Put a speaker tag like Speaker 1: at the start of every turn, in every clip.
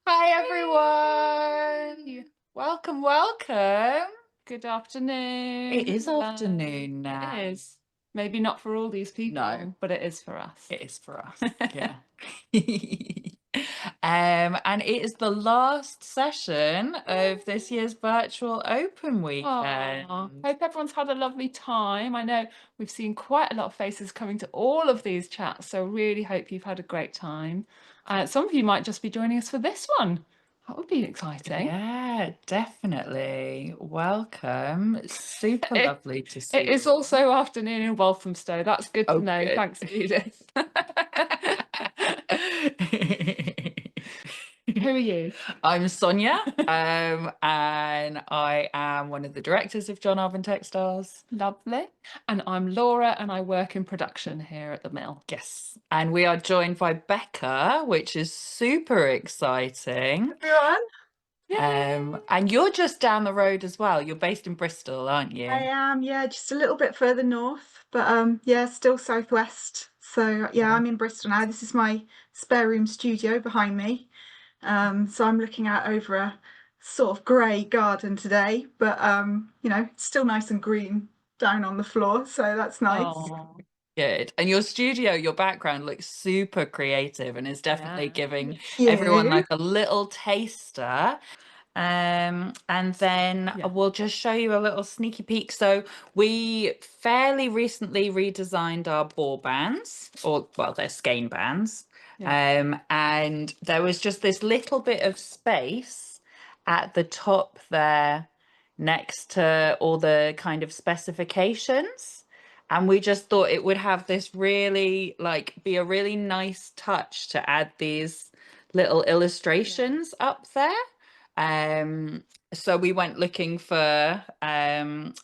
Speaker 1: Hi everyone. Welcome, welcome. Good afternoon.
Speaker 2: It is afternoon
Speaker 1: It
Speaker 2: now.
Speaker 1: is. Maybe not for all these people,
Speaker 2: No,
Speaker 1: but it is for us.
Speaker 2: it is for us. Yeah. And it is the last session of this year's virtual open
Speaker 1: Oh,
Speaker 2: weekend.
Speaker 1: hope everyone's had a lovely time. I know we've seen quite a lot of faces coming to all of these chats, so really hope you've had a great time. Some of you might just be joining us for this one. That would be exciting.
Speaker 2: Yeah, definitely. Welcome. It's super
Speaker 1: It,
Speaker 2: lovely to see
Speaker 1: it
Speaker 2: you
Speaker 1: is
Speaker 2: all.
Speaker 1: also afternoon in Walthamstow. That's good to
Speaker 2: Oh,
Speaker 1: know.
Speaker 2: good.
Speaker 1: Thanks, Edith. Who are you?
Speaker 2: I'm Sonia, and I am one of the directors of John Arvin Textiles.
Speaker 1: Lovely. And I'm Laura, and I work in production here at the mill.
Speaker 2: Yes, and we are joined by Becca, which is super exciting.
Speaker 3: Everyone.
Speaker 1: Yay!
Speaker 2: And you're just down the road as well. You're based in Bristol, aren't
Speaker 3: I
Speaker 2: you?
Speaker 3: am, yeah, just a little bit further north, but yeah, still southwest. So yeah,
Speaker 2: Yeah.
Speaker 3: I'm in Bristol now. This is my spare room studio behind me. So I'm looking out over a sort of grey garden today, but it's still nice and green down on the floor, so that's nice.
Speaker 1: Oh,
Speaker 2: Good. And your studio, your background looks super creative and is definitely
Speaker 1: yeah.
Speaker 2: giving
Speaker 3: Thank
Speaker 2: everyone
Speaker 3: you.
Speaker 2: like a little taster. And then
Speaker 1: Yeah.
Speaker 2: we'll just show you a little sneaky peek. So we fairly recently redesigned our ball bands, or well, they're skein bands.
Speaker 1: Yeah.
Speaker 2: And there was just this little bit of space at the top there next to all the kind of specifications. And we just thought it would have this really like be a really nice touch to add these little illustrations up there. Um, so we went looking for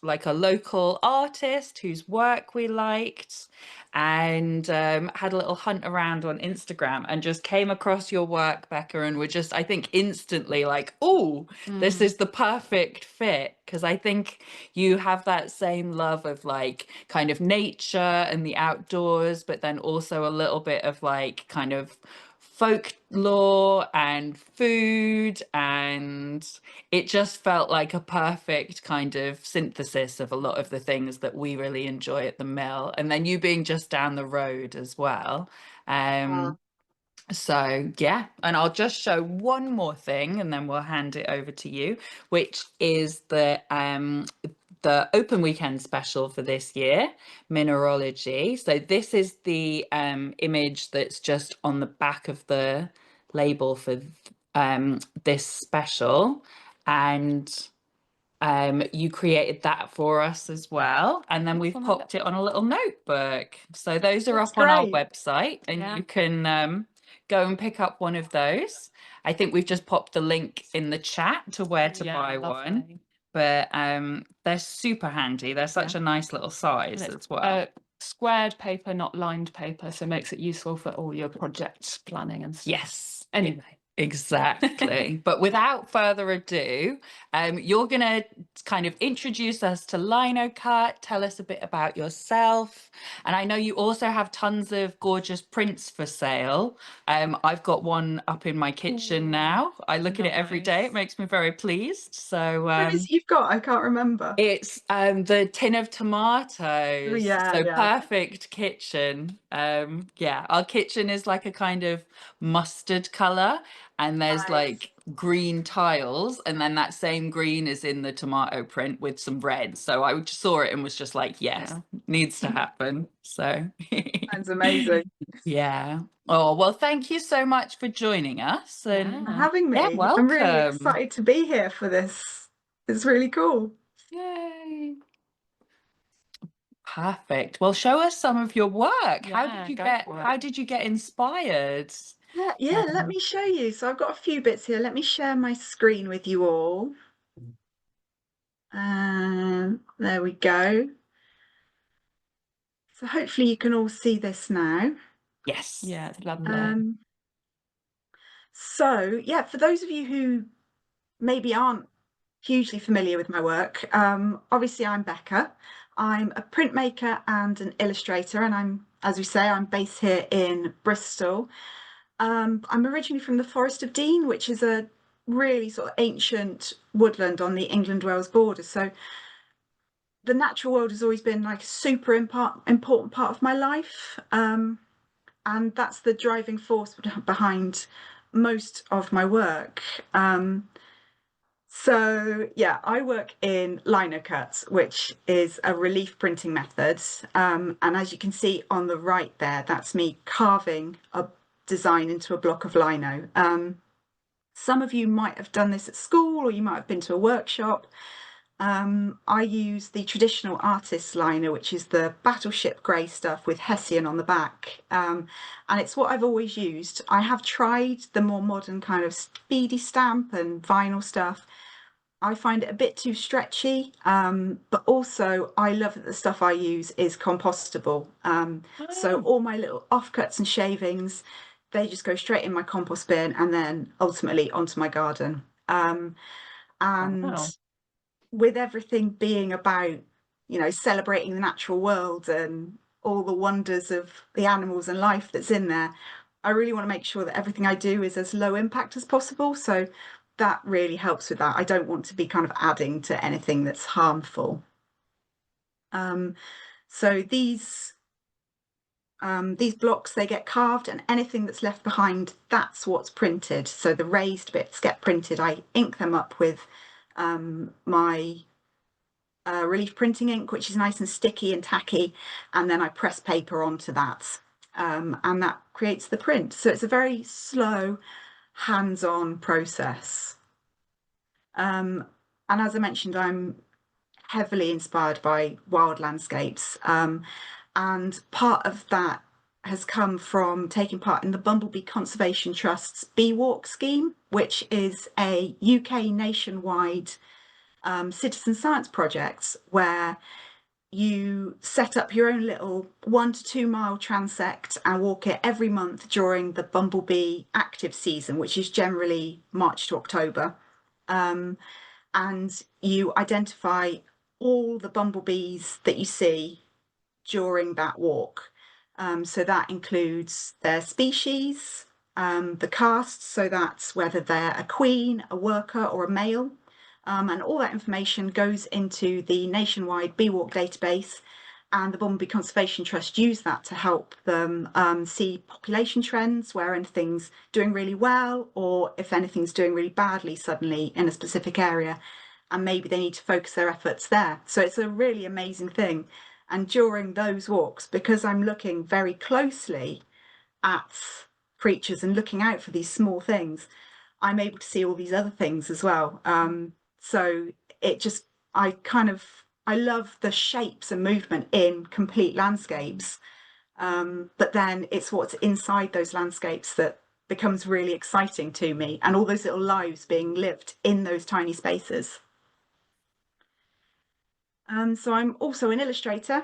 Speaker 2: like a local artist whose work we liked, and had a little hunt around on Instagram and just came across your work, Becca, and were just, I think, instantly like, oh, this
Speaker 1: Mm,
Speaker 2: is the perfect fit. Because I think you have that same love of like kind of nature and the outdoors, but then also a little bit of like kind of folklore and food, and it just felt like a perfect kind of synthesis of a lot of the things that we really enjoy at the mill, and then you being just down the road as well.
Speaker 3: Ah,
Speaker 2: So yeah, and I'll just show one more thing and then we'll hand it over to you, which is the open weekend special for this year, mineralogy. So this is the image that's just on the back of the label for this special, and you created that for us as well, and then
Speaker 1: what's
Speaker 2: we've
Speaker 1: on that
Speaker 2: popped it on a little notebook. So those are
Speaker 3: that's
Speaker 2: up on our
Speaker 3: great.
Speaker 2: website, and
Speaker 1: Yeah.
Speaker 2: you can go and pick up one of those. I think we've just popped the link in the chat to where to
Speaker 1: Yeah,
Speaker 2: buy one,
Speaker 1: lovely.
Speaker 2: but they're super handy. They're
Speaker 1: Yeah.
Speaker 2: such a nice little
Speaker 1: And
Speaker 2: size
Speaker 1: it's
Speaker 2: as well.
Speaker 1: squared paper, not lined paper, so makes it useful for all your project planning and stuff.
Speaker 2: Yes,
Speaker 1: Anyway.
Speaker 2: exactly. But without further ado, you're going to kind of introduce us to Lino Cut, tell us a bit about yourself. And I know you also have tons of gorgeous prints for sale. I've got one up in my kitchen
Speaker 1: Ooh,
Speaker 2: now. I look at it every day. It
Speaker 1: nice.
Speaker 2: makes me very pleased. So
Speaker 3: What is it you've got? I can't remember.
Speaker 2: it's the tin of
Speaker 3: Oh
Speaker 2: tomatoes.
Speaker 3: yeah,
Speaker 2: So
Speaker 3: yeah.
Speaker 2: perfect kitchen. Yeah, our kitchen is like a kind of mustard color, and there's
Speaker 3: Nice.
Speaker 2: like green tiles, and then that same green is in the tomato print with some red. So I just saw it and was just like, yes,
Speaker 1: Yeah.
Speaker 2: needs to happen. So
Speaker 3: Sounds amazing.
Speaker 2: yeah. Oh, well, thank you so much for joining us.
Speaker 3: For
Speaker 2: And
Speaker 1: Yeah.
Speaker 3: having
Speaker 2: yeah,
Speaker 3: me. I'm really
Speaker 2: welcome.
Speaker 3: excited to be here for this. It's really cool.
Speaker 1: Yay.
Speaker 2: Perfect. Well, show us some of your work.
Speaker 1: Yeah, go for it.
Speaker 2: How did you get inspired?
Speaker 3: Yeah, let
Speaker 2: Um,
Speaker 3: me show you. So I've got a few bits here. Let me share my screen with you all. There we go. So hopefully you can all see this now.
Speaker 2: yes.
Speaker 1: Yeah, it's lovely.
Speaker 3: Um, so yeah, for those of you who maybe aren't hugely familiar with my work, obviously I'm Becca. I'm a printmaker and an illustrator, and I'm, as we say, I'm based here in Bristol. I'm originally from the Forest of Dean, which is a really sort of ancient woodland on the England-Wales border. So the natural world has always been like a super important part of my life. And that's the driving force behind most of my work. So yeah, I work in lino cuts, which is a relief printing method. And as you can see on the right there, that's me carving a design into a block of lino. Some of you might have done this at school, or you might have been to a workshop. I use the traditional artist's liner, which is the battleship grey stuff with Hessian on the back. And it's what I've always used. I have tried the more modern kind of speedy stamp and vinyl stuff. I find it a bit too stretchy, but also I love that the stuff I use is compostable. So all my little offcuts and shavings, they just go straight in my compost bin and then ultimately onto my garden. And
Speaker 1: Wow.
Speaker 3: with everything being about, celebrating the natural world and all the wonders of the animals and life that's in there, I really want to make sure that everything I do is as low impact as possible. So that really helps with that. I don't want to be kind of adding to anything that's harmful. So these blocks, they get carved, and anything that's left behind, that's what's printed. So the raised bits get printed. I ink them up with my relief printing ink, which is nice and sticky and tacky, and then I press paper onto that, and that creates the print. So it's a very slow, hands-on process. And as I mentioned, I'm heavily inspired by wild landscapes, and part of that has come from taking part in the Bumblebee Conservation Trust's Bee Walk scheme, which is a UK nationwide citizen science project where you set up your own little 1 to 2 mile transect and walk it every month during the bumblebee active season, which is generally March to October. And you identify all the bumblebees that you see during that walk. So that includes their species, the caste, so that's whether they're a queen, a worker, or a male. And all that information goes into the nationwide Bee Walk database, and the Bumblebee Conservation Trust use that to help them see population trends, where anything's doing really well, or if anything's doing really badly suddenly in a specific area, and maybe they need to focus their efforts there. So it's a really amazing thing. And during those walks, because I'm looking very closely at creatures and looking out for these small things, I'm able to see all these other things as well. So it just, I love the shapes and movement in complete landscapes. But then it's what's inside those landscapes that becomes really exciting to me, and all those little lives being lived in those tiny spaces. So I'm also an illustrator.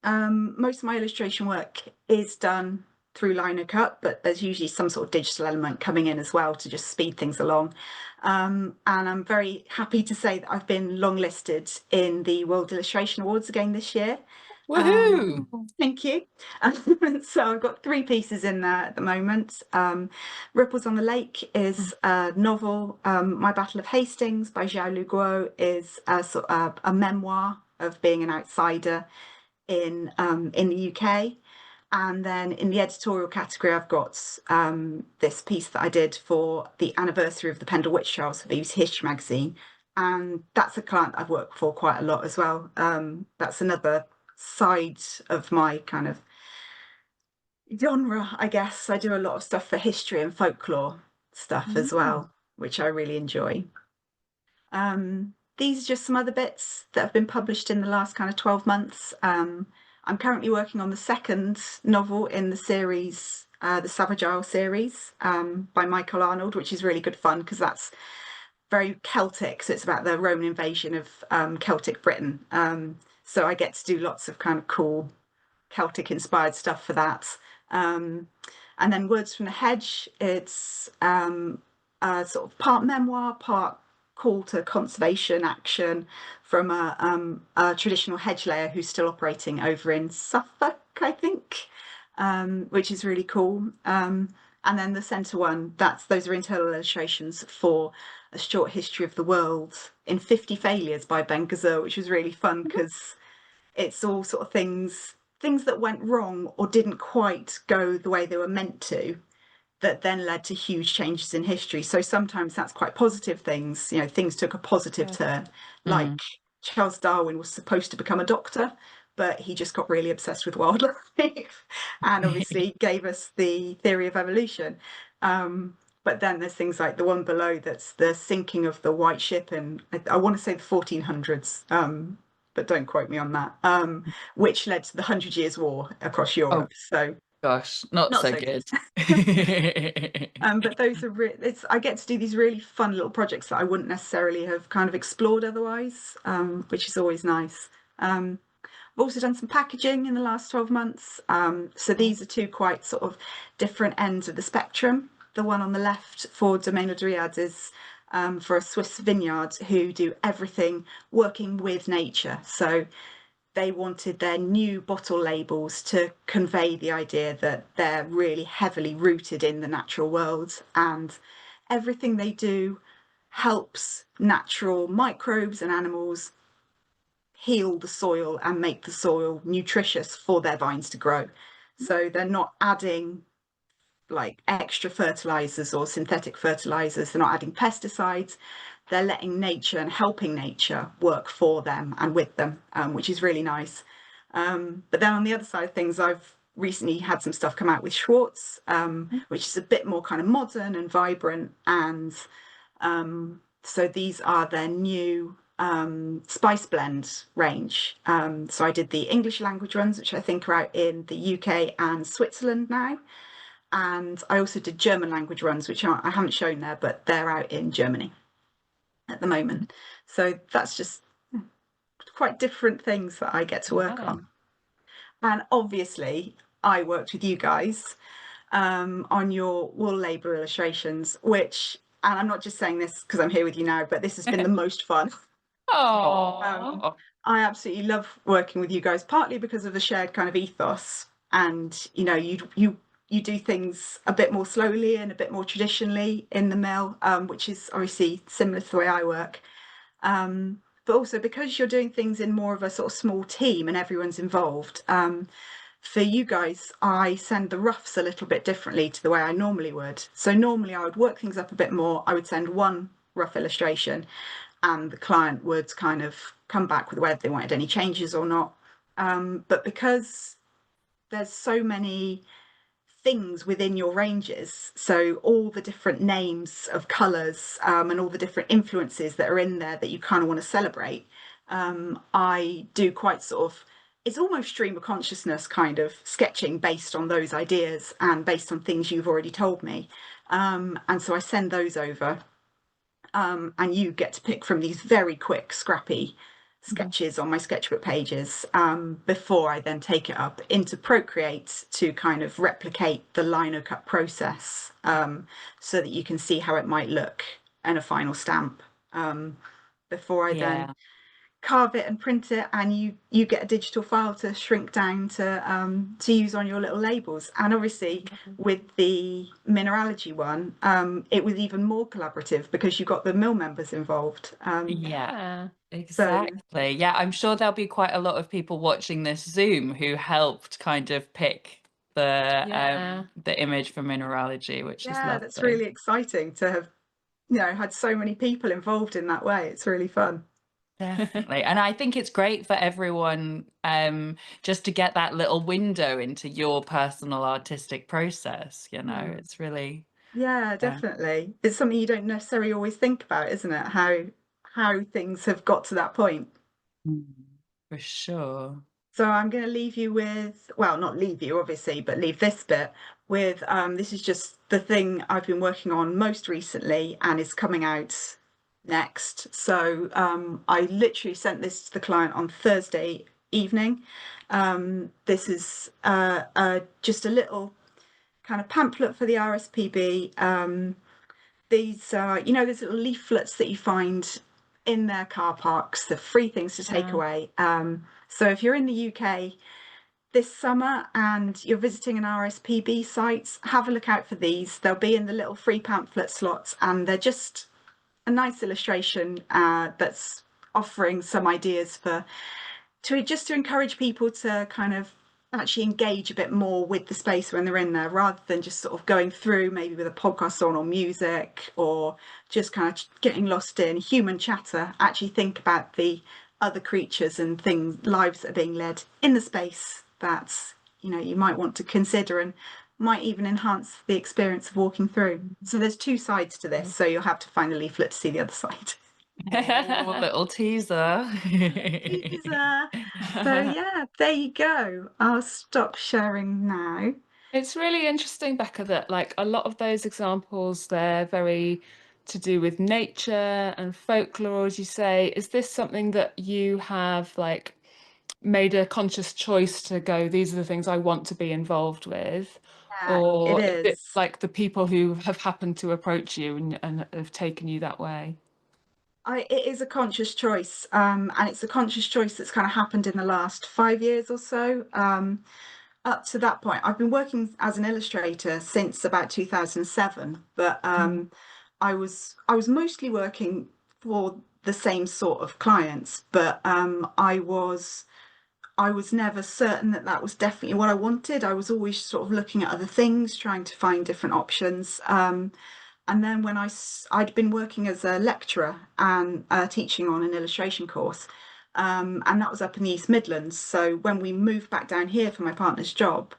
Speaker 3: Most of my illustration work is done through lino cut, but there's usually some sort of digital element coming in as well to just speed things along. And I'm very happy to say that I've been longlisted in the World Illustration Awards again this year.
Speaker 2: Woohoo!
Speaker 3: Thank you. So I've got 3 pieces in there at the moment. Ripples on the Lake is a novel. My Battle of Hastings by Zhao Luguo is a memoir of being an outsider in the UK. And then in the editorial category, I've got this piece that I did for the anniversary of the Pendle Witch Trials for BBC History magazine. And that's a client I've worked for quite a lot as well. That's another side of my kind of genre, I guess. I do a lot of stuff for history and folklore stuff as well, which I really enjoy. These are just some other bits that have been published in the last kind of 12 months. I'm currently working on the second novel in the series, the Savage Isle series, by Michael Arnold, which is really good fun because that's very Celtic. So it's about the Roman invasion of Celtic Britain. So I get to do lots of kind of cool Celtic inspired stuff for that. And then Words from the Hedge, it's sort of part memoir, part call to conservation action from a traditional hedge layer who's still operating over in Suffolk, I think, which is really cool. And And then the centre one, those are internal illustrations for a short history of the world in 50 failures by Ben Gazzur, which was really fun because it's all sort of things that went wrong or didn't quite go the way they were meant to, that then led to huge changes in history. So sometimes that's quite positive things, things took a positive turn, like Charles Darwin was supposed to become a doctor, but he just got really obsessed with wildlife and obviously gave us the theory of evolution. But then there's things like the one below, that's the sinking of the White Ship in, I want to say the 1400s, but don't quote me on that, which led to the 100 Years' War across Europe. So
Speaker 2: gosh, not
Speaker 3: not
Speaker 2: so
Speaker 3: so
Speaker 2: good.
Speaker 3: but those are I get to do these really fun little projects that I wouldn't necessarily have kind of explored otherwise, which is always nice. I've also done some packaging in the last 12 months. So these are two quite sort of different ends of the spectrum. The one on the left for Domaine of Dryades is for a Swiss vineyard who do everything working with nature. So they wanted their new bottle labels to convey the idea that they're really heavily rooted in the natural world, and everything they do helps natural microbes and animals heal the soil and make the soil nutritious for their vines to grow. So they're not adding like extra fertilizers or synthetic fertilizers, they're not adding pesticides, they're letting nature and helping nature work for them and with them, which is really nice. But then on the other side of things, I've recently had some stuff come out with Schwartz, which is a bit more kind of modern and vibrant. And so these are their new spice blend range. So I did the English language ones, which I think are out in the UK and Switzerland now. And I also did German language runs, which I haven't shown there, but they're out in Germany at the moment. So that's just quite different things that I get to work on. And obviously, I worked with you guys on your wool label illustrations, which, and I'm not just saying this because I'm here with you now, but this has been the most fun.
Speaker 1: Oh,
Speaker 3: I absolutely love working with you guys, partly because of the shared kind of ethos, and you do things a bit more slowly and a bit more traditionally in the mill, which is obviously similar to the way I work. But also because you're doing things in more of a sort of small team and everyone's involved. For you guys, I send the roughs a little bit differently to the way I normally would. So normally I would work things up a bit more. I would send one rough illustration and the client would kind of come back with whether they wanted any changes or not. But because there's so many things within your ranges, so all the different names of colours and all the different influences that are in there that you kind of want to celebrate, I do quite sort of, it's almost stream of consciousness kind of sketching based on those ideas and based on things you've already told me. And so I send those over, and you get to pick from these very quick, scrappy sketches on my sketchbook pages, before I then take it up into Procreate to kind of replicate the lino cut process, so that you can see how it might look in a final stamp, before I then carve it and print it, and you get a digital file to shrink down to use on your little labels. And obviously with the mineralogy one, it was even more collaborative because you got the mill members involved.
Speaker 1: yeah.
Speaker 2: Exactly. Yeah, I'm sure there'll be quite a lot of people watching this Zoom who helped kind of pick the image for mineralogy, which is
Speaker 3: Yeah, that's
Speaker 2: lovely.
Speaker 3: really exciting to have had so many people involved in that way. It's really fun.
Speaker 2: Definitely. And I think it's great for everyone, just to get that little window into your personal artistic process, it's really,
Speaker 3: Yeah, definitely. It's something you don't necessarily always think about, isn't it? How things have got to that point.
Speaker 2: for sure.
Speaker 3: So I'm going to leave you with, well, not leave you obviously, but leave this bit with, this is just the thing I've been working on most recently and is coming out next. So I literally sent this to the client on Thursday evening. This is just a little kind of pamphlet for the RSPB. These there's little leaflets that you find in their car parks, the free things to take away. So if you're in the UK, this summer and you're visiting an RSPB site, have a look out for these. They'll be in the little free pamphlet slots, and they're just a nice illustration that's offering some ideas to encourage people to kind of actually engage a bit more with the space when they're in there, rather than just sort of going through maybe with a podcast on or music, or just kind of getting lost in human chatter. Actually think about the other creatures and things, lives that are being led in the space that, you know, you might want to consider and might even enhance the experience of walking through. So there's two sides to this, so you'll have to find the leaflet to see the other side.
Speaker 2: Oh, little teaser.
Speaker 3: Teaser. So yeah, there you go. I'll stop sharing now.
Speaker 1: It's really interesting, Becca, that like a lot of those examples, they're very to do with nature and folklore, as you say. Is this something that you have like made a conscious choice to go, these are the things I want to be involved with?
Speaker 3: Yeah, it
Speaker 1: Or is it
Speaker 3: is.
Speaker 1: like the people who have happened to approach you and have taken you that way?
Speaker 3: It is a conscious choice, and it's a conscious choice that's kind of happened in the last 5 years or so. Up to that point, I've been working as an illustrator since about 2007, but
Speaker 1: Mm.
Speaker 3: I was mostly working for the same sort of clients, but I was never certain that that was definitely what I wanted. I was always sort of looking at other things, trying to find different options. And then when I'd been working as a lecturer and teaching on an illustration course, and that was up in the East Midlands. So when we moved back down here for my partner's job,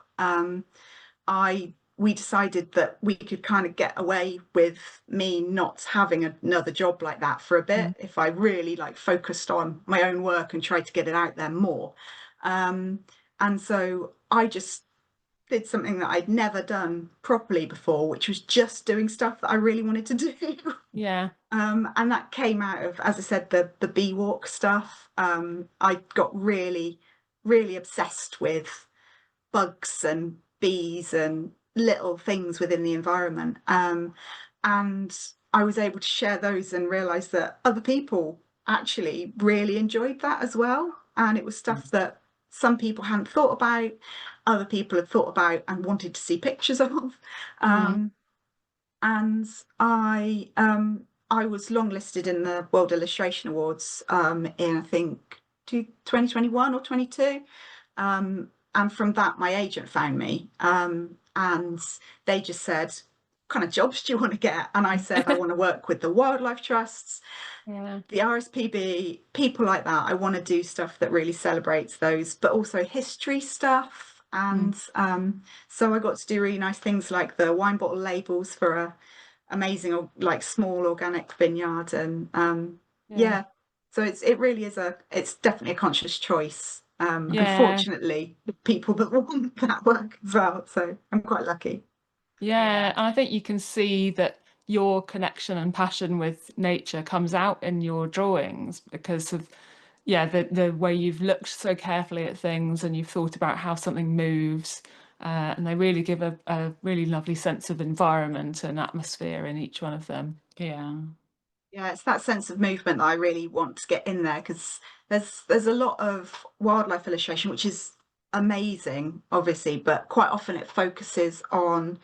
Speaker 3: I we decided that we could kind of get away with me not having another job like that for a bit
Speaker 1: Mm.
Speaker 3: if I really like focused on my own work and tried to get it out there more. Um, and so I just did something that I'd never done properly before, which was just doing stuff that I really wanted to do.
Speaker 1: Yeah.
Speaker 3: And that came out of, as I said, the bee walk stuff. I got really, really obsessed with bugs and bees and little things within the environment. And I was able to share those and realize that other people actually really enjoyed that as well. And it was stuff that some people hadn't thought about, other people had thought about and wanted to see pictures of.
Speaker 1: Mm.
Speaker 3: Um, and I was longlisted in the World Illustration Awards in I think 2021 or 22. And from that, my agent found me, and they just said, "What kind of jobs do you want to get?" And I said, "I want to work with the wildlife trusts,
Speaker 1: Yeah.
Speaker 3: the RSPB, people like that. I want to do stuff that really celebrates those, but also history stuff."
Speaker 1: Mm.
Speaker 3: And so I got to do really nice things like the wine bottle labels for a amazing like small organic vineyard, and
Speaker 1: Yeah.
Speaker 3: yeah, so it really is it's definitely a conscious choice,
Speaker 1: Yeah.
Speaker 3: unfortunately with people that want that work as well, so I'm quite lucky.
Speaker 1: Yeah,
Speaker 2: Yeah.
Speaker 1: and I think you can see that your connection and passion with nature comes out in your drawings because of, yeah, the way you've looked so carefully at things and you've thought about how something moves, and they really give a really lovely sense of environment and atmosphere in each one of them.
Speaker 2: Yeah.
Speaker 3: Yeah, it's that sense of movement that I really want to get in there, because there's a lot of wildlife illustration which is amazing obviously, but quite often it focuses on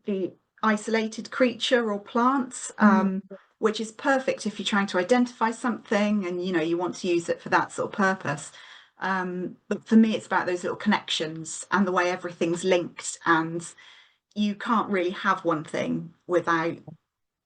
Speaker 3: the isolated creature or plants,
Speaker 1: Mm.
Speaker 3: which is perfect if you're trying to identify something and you know you want to use it for that sort of purpose. But for me, it's about those little connections and the way everything's linked, and you can't really have one thing without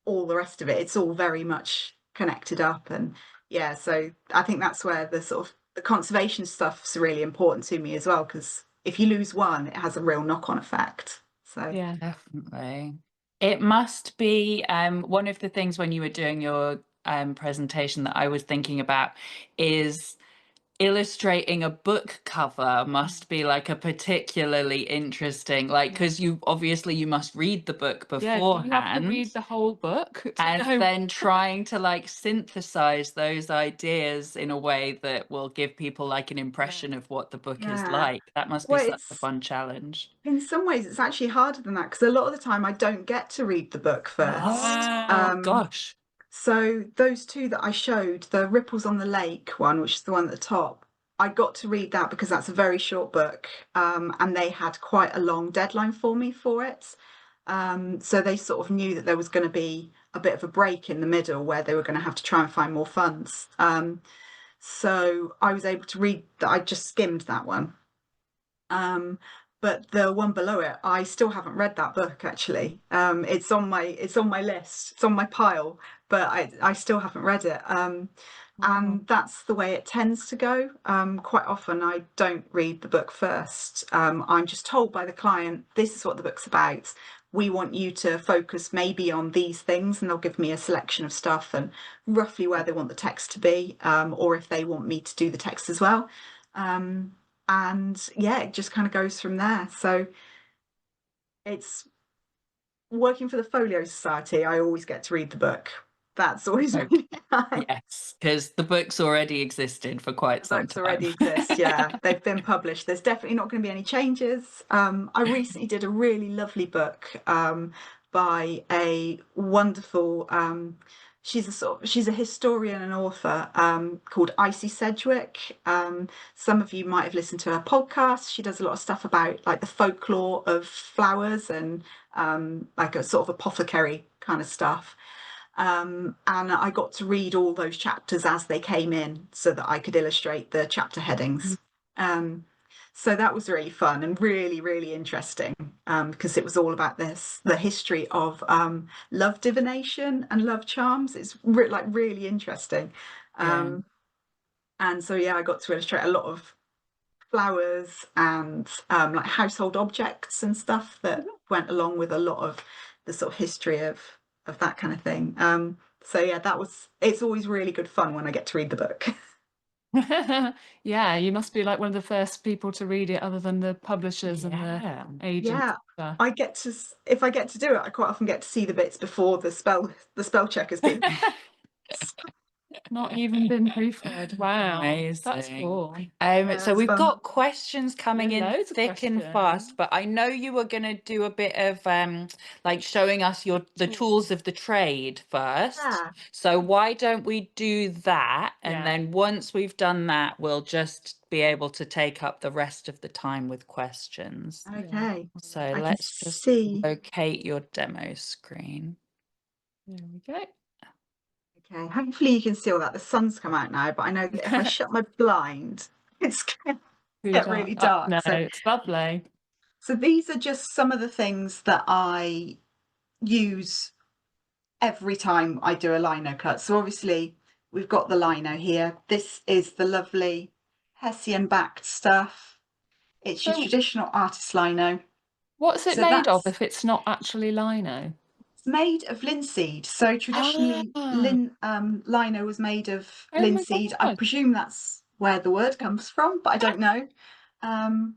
Speaker 3: all the rest of it. It's all very much connected up, and yeah, so I think that's where the sort of the conservation stuff's really important to me as well, because if you lose one, it has a real knock-on effect. So.
Speaker 1: Yeah.
Speaker 2: Definitely. It must be one of the things when you were doing your presentation that I was thinking about is illustrating a book cover must be like a particularly interesting, like,
Speaker 1: Yeah.
Speaker 2: because you obviously you must read the book
Speaker 1: Yeah. Do you have to
Speaker 2: beforehand
Speaker 1: read the whole book to
Speaker 2: and
Speaker 1: know?
Speaker 2: then trying to like synthesize those ideas in a way that will give people like an
Speaker 1: Yeah.
Speaker 2: impression of what the book is
Speaker 3: Yeah.
Speaker 2: like. That must be
Speaker 3: Well,
Speaker 2: such a
Speaker 3: it's
Speaker 2: fun challenge.
Speaker 3: in some ways it's actually harder than that, because a lot of the time I don't get to read the book first.
Speaker 2: Oh gosh.
Speaker 3: So those two that I showed, the Ripples on the Lake one, which is the one at the top, I got to read that because that's a very short book, and they had quite a long deadline for me for it. So they sort of knew that there was going to be a bit of a break in the middle where they were going to have to try and find more funds. So I was able to read that. I just skimmed that one. Um, but the one below it, I still haven't read that book actually. It's on my list, it's on my pile, but I still haven't read it. And that's the way it tends to go. Quite often I don't read the book first. I'm just told by the client, this is what the book's about. We want you to focus maybe on these things, and they'll give me a selection of stuff and roughly where they want the text to be, or if they want me to do the text as well. Um, and yeah, it just kind of goes from there. So it's working for the Folio Society. I always get to read the book. That's always really nice.
Speaker 2: Yes, because the book's already existed for quite
Speaker 3: The
Speaker 2: some
Speaker 3: books
Speaker 2: time.
Speaker 3: already exist. Yeah, they've been published. There's definitely not going to be any changes. I recently did a really lovely book by a wonderful. She's a historian and author called Icy Sedgwick. Some of you might have listened to her podcast. She does a lot of stuff about like the folklore of flowers and like a sort of apothecary kind of stuff. And I got to read all those chapters as they came in so that I could illustrate the chapter headings. Um, so that was really fun and really, really interesting because it was all about the history of love divination and love charms. It's like really interesting.
Speaker 2: Yeah.
Speaker 3: And so, yeah, I got to illustrate a lot of flowers and like household objects and stuff that went along with a lot of the sort of history of that kind of thing. So yeah, it's always really good fun when I get to read the book.
Speaker 1: Yeah, you must be like one of the first people to read it other than the publishers and
Speaker 2: Yeah.
Speaker 1: the agents
Speaker 3: Yeah,
Speaker 1: and stuff.
Speaker 3: I get to if I get to do it, I quite often get to see the bits before the spell check has been.
Speaker 1: Not even been proofread. Wow, that's
Speaker 2: Amazing.
Speaker 1: cool.
Speaker 2: So
Speaker 3: It's
Speaker 2: we've
Speaker 3: fun.
Speaker 2: got questions coming in
Speaker 1: Loads of
Speaker 2: thick and
Speaker 1: questions.
Speaker 2: fast, but I know you were going to do a bit of like showing us the tools of the trade first.
Speaker 3: Yeah.
Speaker 2: So why don't we do that? And
Speaker 1: Yeah.
Speaker 2: then once we've done that, we'll just be able to take up the rest of the time with questions.
Speaker 3: Okay.
Speaker 2: So
Speaker 3: I can
Speaker 2: let's just
Speaker 3: see.
Speaker 2: locate your demo screen.
Speaker 1: There we go.
Speaker 3: Okay. Hopefully you can see all that. The sun's come out now, but I know that if I shut my blind, it's going to
Speaker 1: Too
Speaker 3: get
Speaker 1: dark.
Speaker 3: really
Speaker 1: Oh,
Speaker 3: dark.
Speaker 1: no,
Speaker 3: So
Speaker 1: it's lovely.
Speaker 3: these are just some of the things that I use every time I do a lino cut. So obviously we've got the lino here. This is the lovely Hessian backed stuff. It's your
Speaker 1: So
Speaker 3: traditional artist lino.
Speaker 1: what's it
Speaker 3: So
Speaker 1: made of
Speaker 3: that's
Speaker 1: if it's not actually lino?
Speaker 3: it's made of linseed. So traditionally
Speaker 1: Ah,
Speaker 3: lino was made of
Speaker 1: oh my
Speaker 3: linseed. I
Speaker 1: God.
Speaker 3: presume that's where the word comes from, but I don't know. Um,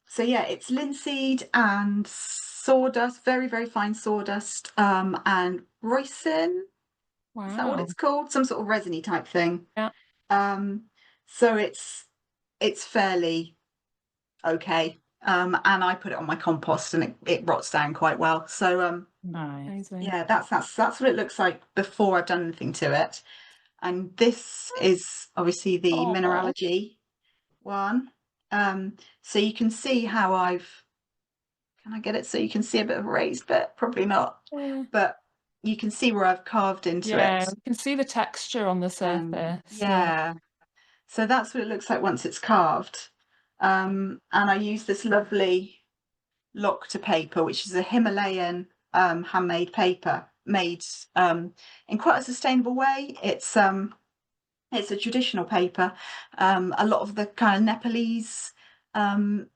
Speaker 3: so yeah, it's linseed and sawdust, very, very fine sawdust, and ricin. Is that what
Speaker 1: Wow.
Speaker 3: it's called? Some sort of resiny type thing.
Speaker 1: Yeah.
Speaker 3: Um, so it's fairly okay. And I put it on my compost and it rots down quite well. So
Speaker 2: Nice.
Speaker 1: Amazing.
Speaker 3: yeah, that's what it looks like before I've done anything to it. And this is obviously the
Speaker 1: Oh,
Speaker 3: mineralogy one. So you can see how can I get it so you can see a bit of a raised bit? Probably not,
Speaker 1: yeah.
Speaker 3: but you can see where I've carved into
Speaker 1: Yeah,
Speaker 3: it.
Speaker 1: we can see the texture on the surface. Yeah.
Speaker 3: Yeah, so that's what it looks like once it's carved. And I use this lovely lock to paper, which is a Himalayan handmade paper made in quite a sustainable way. It's a traditional paper. A lot of the kind of Nepalese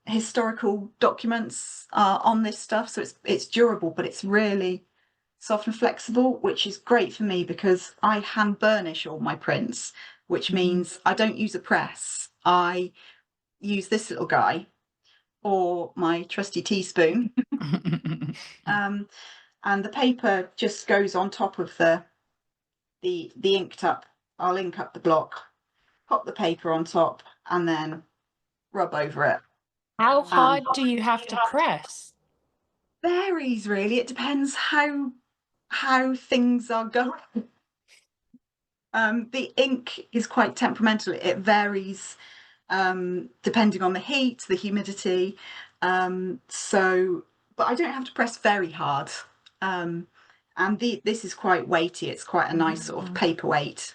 Speaker 3: historical documents are on this stuff, so it's durable, but it's really soft and flexible, which is great for me because I hand burnish all my prints, which means I don't use a press. I use this little guy or my trusty teaspoon, um, and the paper just goes on top of the inked up. I'll ink up the block, pop the paper on top, and then rub over it.
Speaker 2: How
Speaker 3: Um,
Speaker 2: hard do you have to press?
Speaker 3: varies really. It depends how things are going. The ink is quite temperamental. It varies depending on the heat, the humidity. But I don't have to press very hard. And this is quite weighty. It's quite a nice sort of paperweight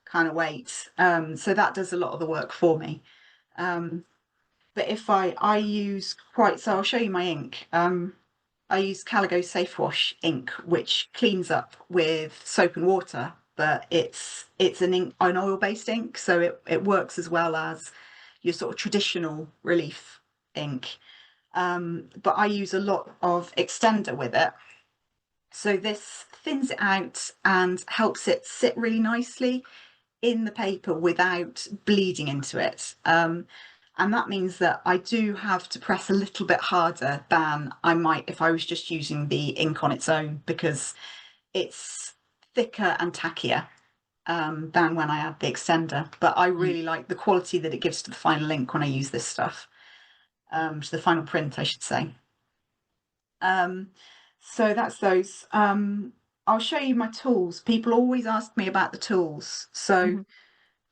Speaker 3: kind of weight. So that does a lot of the work for me. But if I use so I'll show you my ink. I use Caligo Safe Wash ink, which cleans up with soap and water, but it's an oil-based ink, so it works as well as your sort of traditional relief ink. But I use a lot of extender with it. So this thins it out and helps it sit really nicely in the paper without bleeding into it. And that means that I do have to press a little bit harder than I might if I was just using the ink on its own, because it's thicker and tackier than when I add the extender. But I really like the quality that it gives to the final ink when I use this stuff, to the final print, I should say. So that's those. I'll show you my tools. People always ask me about the tools. So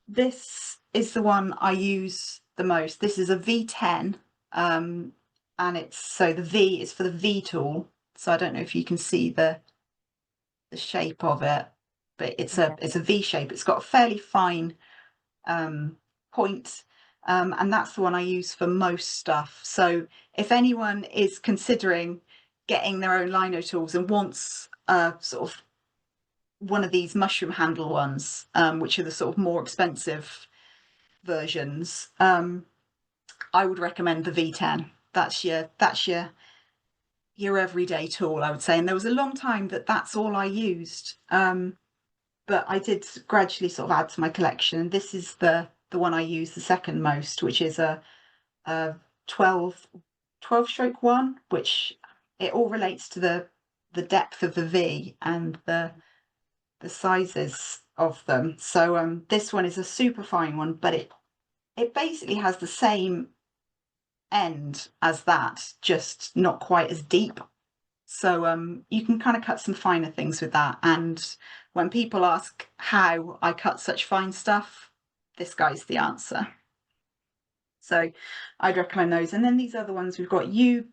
Speaker 3: this is the one I use the most. This is a V10, and the V is for the V tool. So I don't know if you can see the shape of it, but it's a V shape. It's got a fairly fine point, and that's the one I use for most stuff. So if anyone is considering getting their own lino tools and wants sort of one of these mushroom handle ones, which are the sort of more expensive versions, I would recommend the V10. That's your everyday tool, I would say. And there was a long time that's all I used, but I did gradually sort of add to my collection. And this is the one I use the second most, which is a 12 stroke one, which it all relates to the depth of the V and the sizes of them. So this one is a super fine one, but it basically has the same end as that, just not quite as deep. So you can kind of cut some finer things with that. And when people ask how I cut such fine stuff, this guy's the answer. So I'd recommend those. And then these other ones, we've got a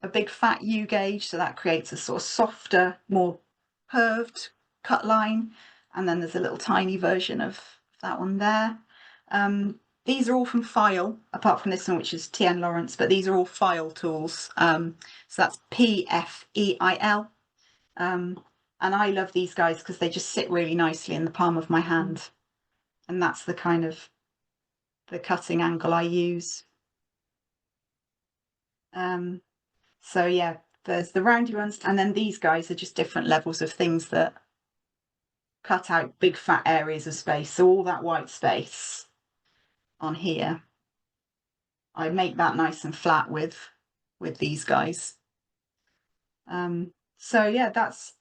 Speaker 3: big fat U gauge, so that creates a sort of softer, more curved cut line. And then there's a little tiny version of that one there. These are all from File, apart from this one, which is TN Lawrence, but these are all File tools. So that's PFEIL. And I love these guys because they just sit really nicely in the palm of my hand. And that's the kind of the cutting angle I use. So yeah, there's the roundy ones, and then these guys are just different levels of things that cut out big fat areas of space. So all that white space on here, I make that nice and flat with these guys. So yeah,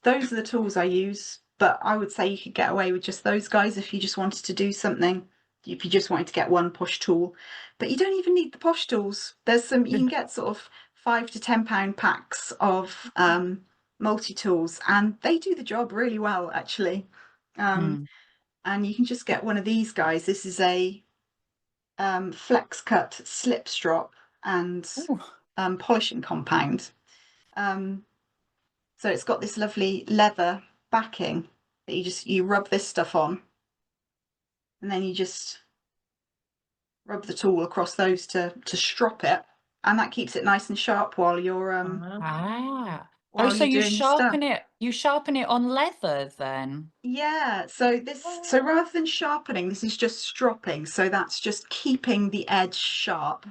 Speaker 3: those are the tools I use, but I would say you could get away with just those guys if you just wanted to do something, if you just wanted to get one push tool. But you don't even need the push tools. There's some, you can get sort of £5 to £10 packs of multi-tools, and they do the job really well, actually. And you can just get one of these guys. This is a flex cut slip strop and polishing compound. So it's got this lovely leather backing that you rub this stuff on, and then you just rub the tool across those to strop it, and that keeps it nice and sharp while you're
Speaker 2: so you
Speaker 3: doing your stuff.
Speaker 2: you sharpen it on leather then?
Speaker 3: Yeah, so rather than sharpening, this is just stropping, so that's just keeping the edge sharp.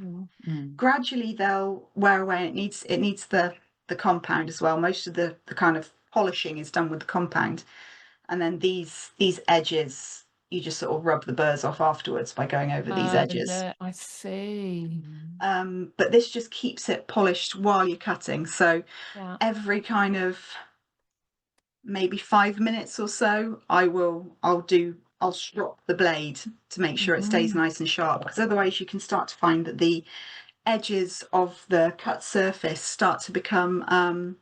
Speaker 3: Gradually they'll wear away, and it needs the compound as well. Most of the kind of polishing is done with the compound, and then these edges you just sort of rub the burrs off afterwards by going over these edges.
Speaker 1: I see.
Speaker 3: But this just keeps it polished while you're cutting. So every kind of maybe 5 minutes or so, I'll strop the blade to make sure it stays nice and sharp, because otherwise you can start to find that the edges of the cut surface start to become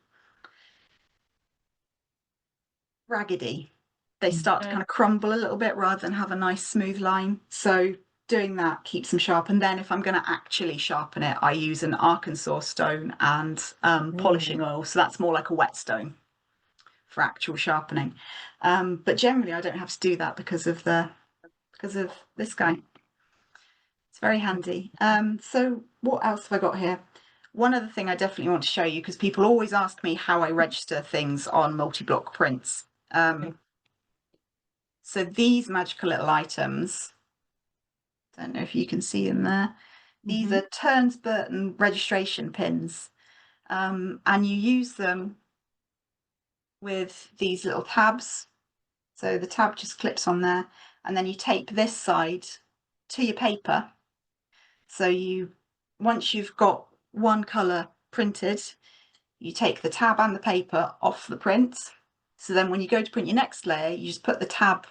Speaker 3: raggedy. They start to kind of crumble a little bit rather than have a nice smooth line. So doing that keeps them sharp. And then if I'm going to actually sharpen it, I use an Arkansas stone and polishing oil. So that's more like a whetstone for actual sharpening. But generally, I don't have to do that because of this guy. It's very handy. So what else have I got here? One other thing I definitely want to show you, because people always ask me how I register things on multi-block prints. So these magical little items, don't know if you can see them there. These are Turns Burton registration pins, and you use them with these little tabs. So the tab just clips on there, and then you tape this side to your paper. So once you've got one colour printed, you take the tab and the paper off the print. So then when you go to print your next layer, you just put the tab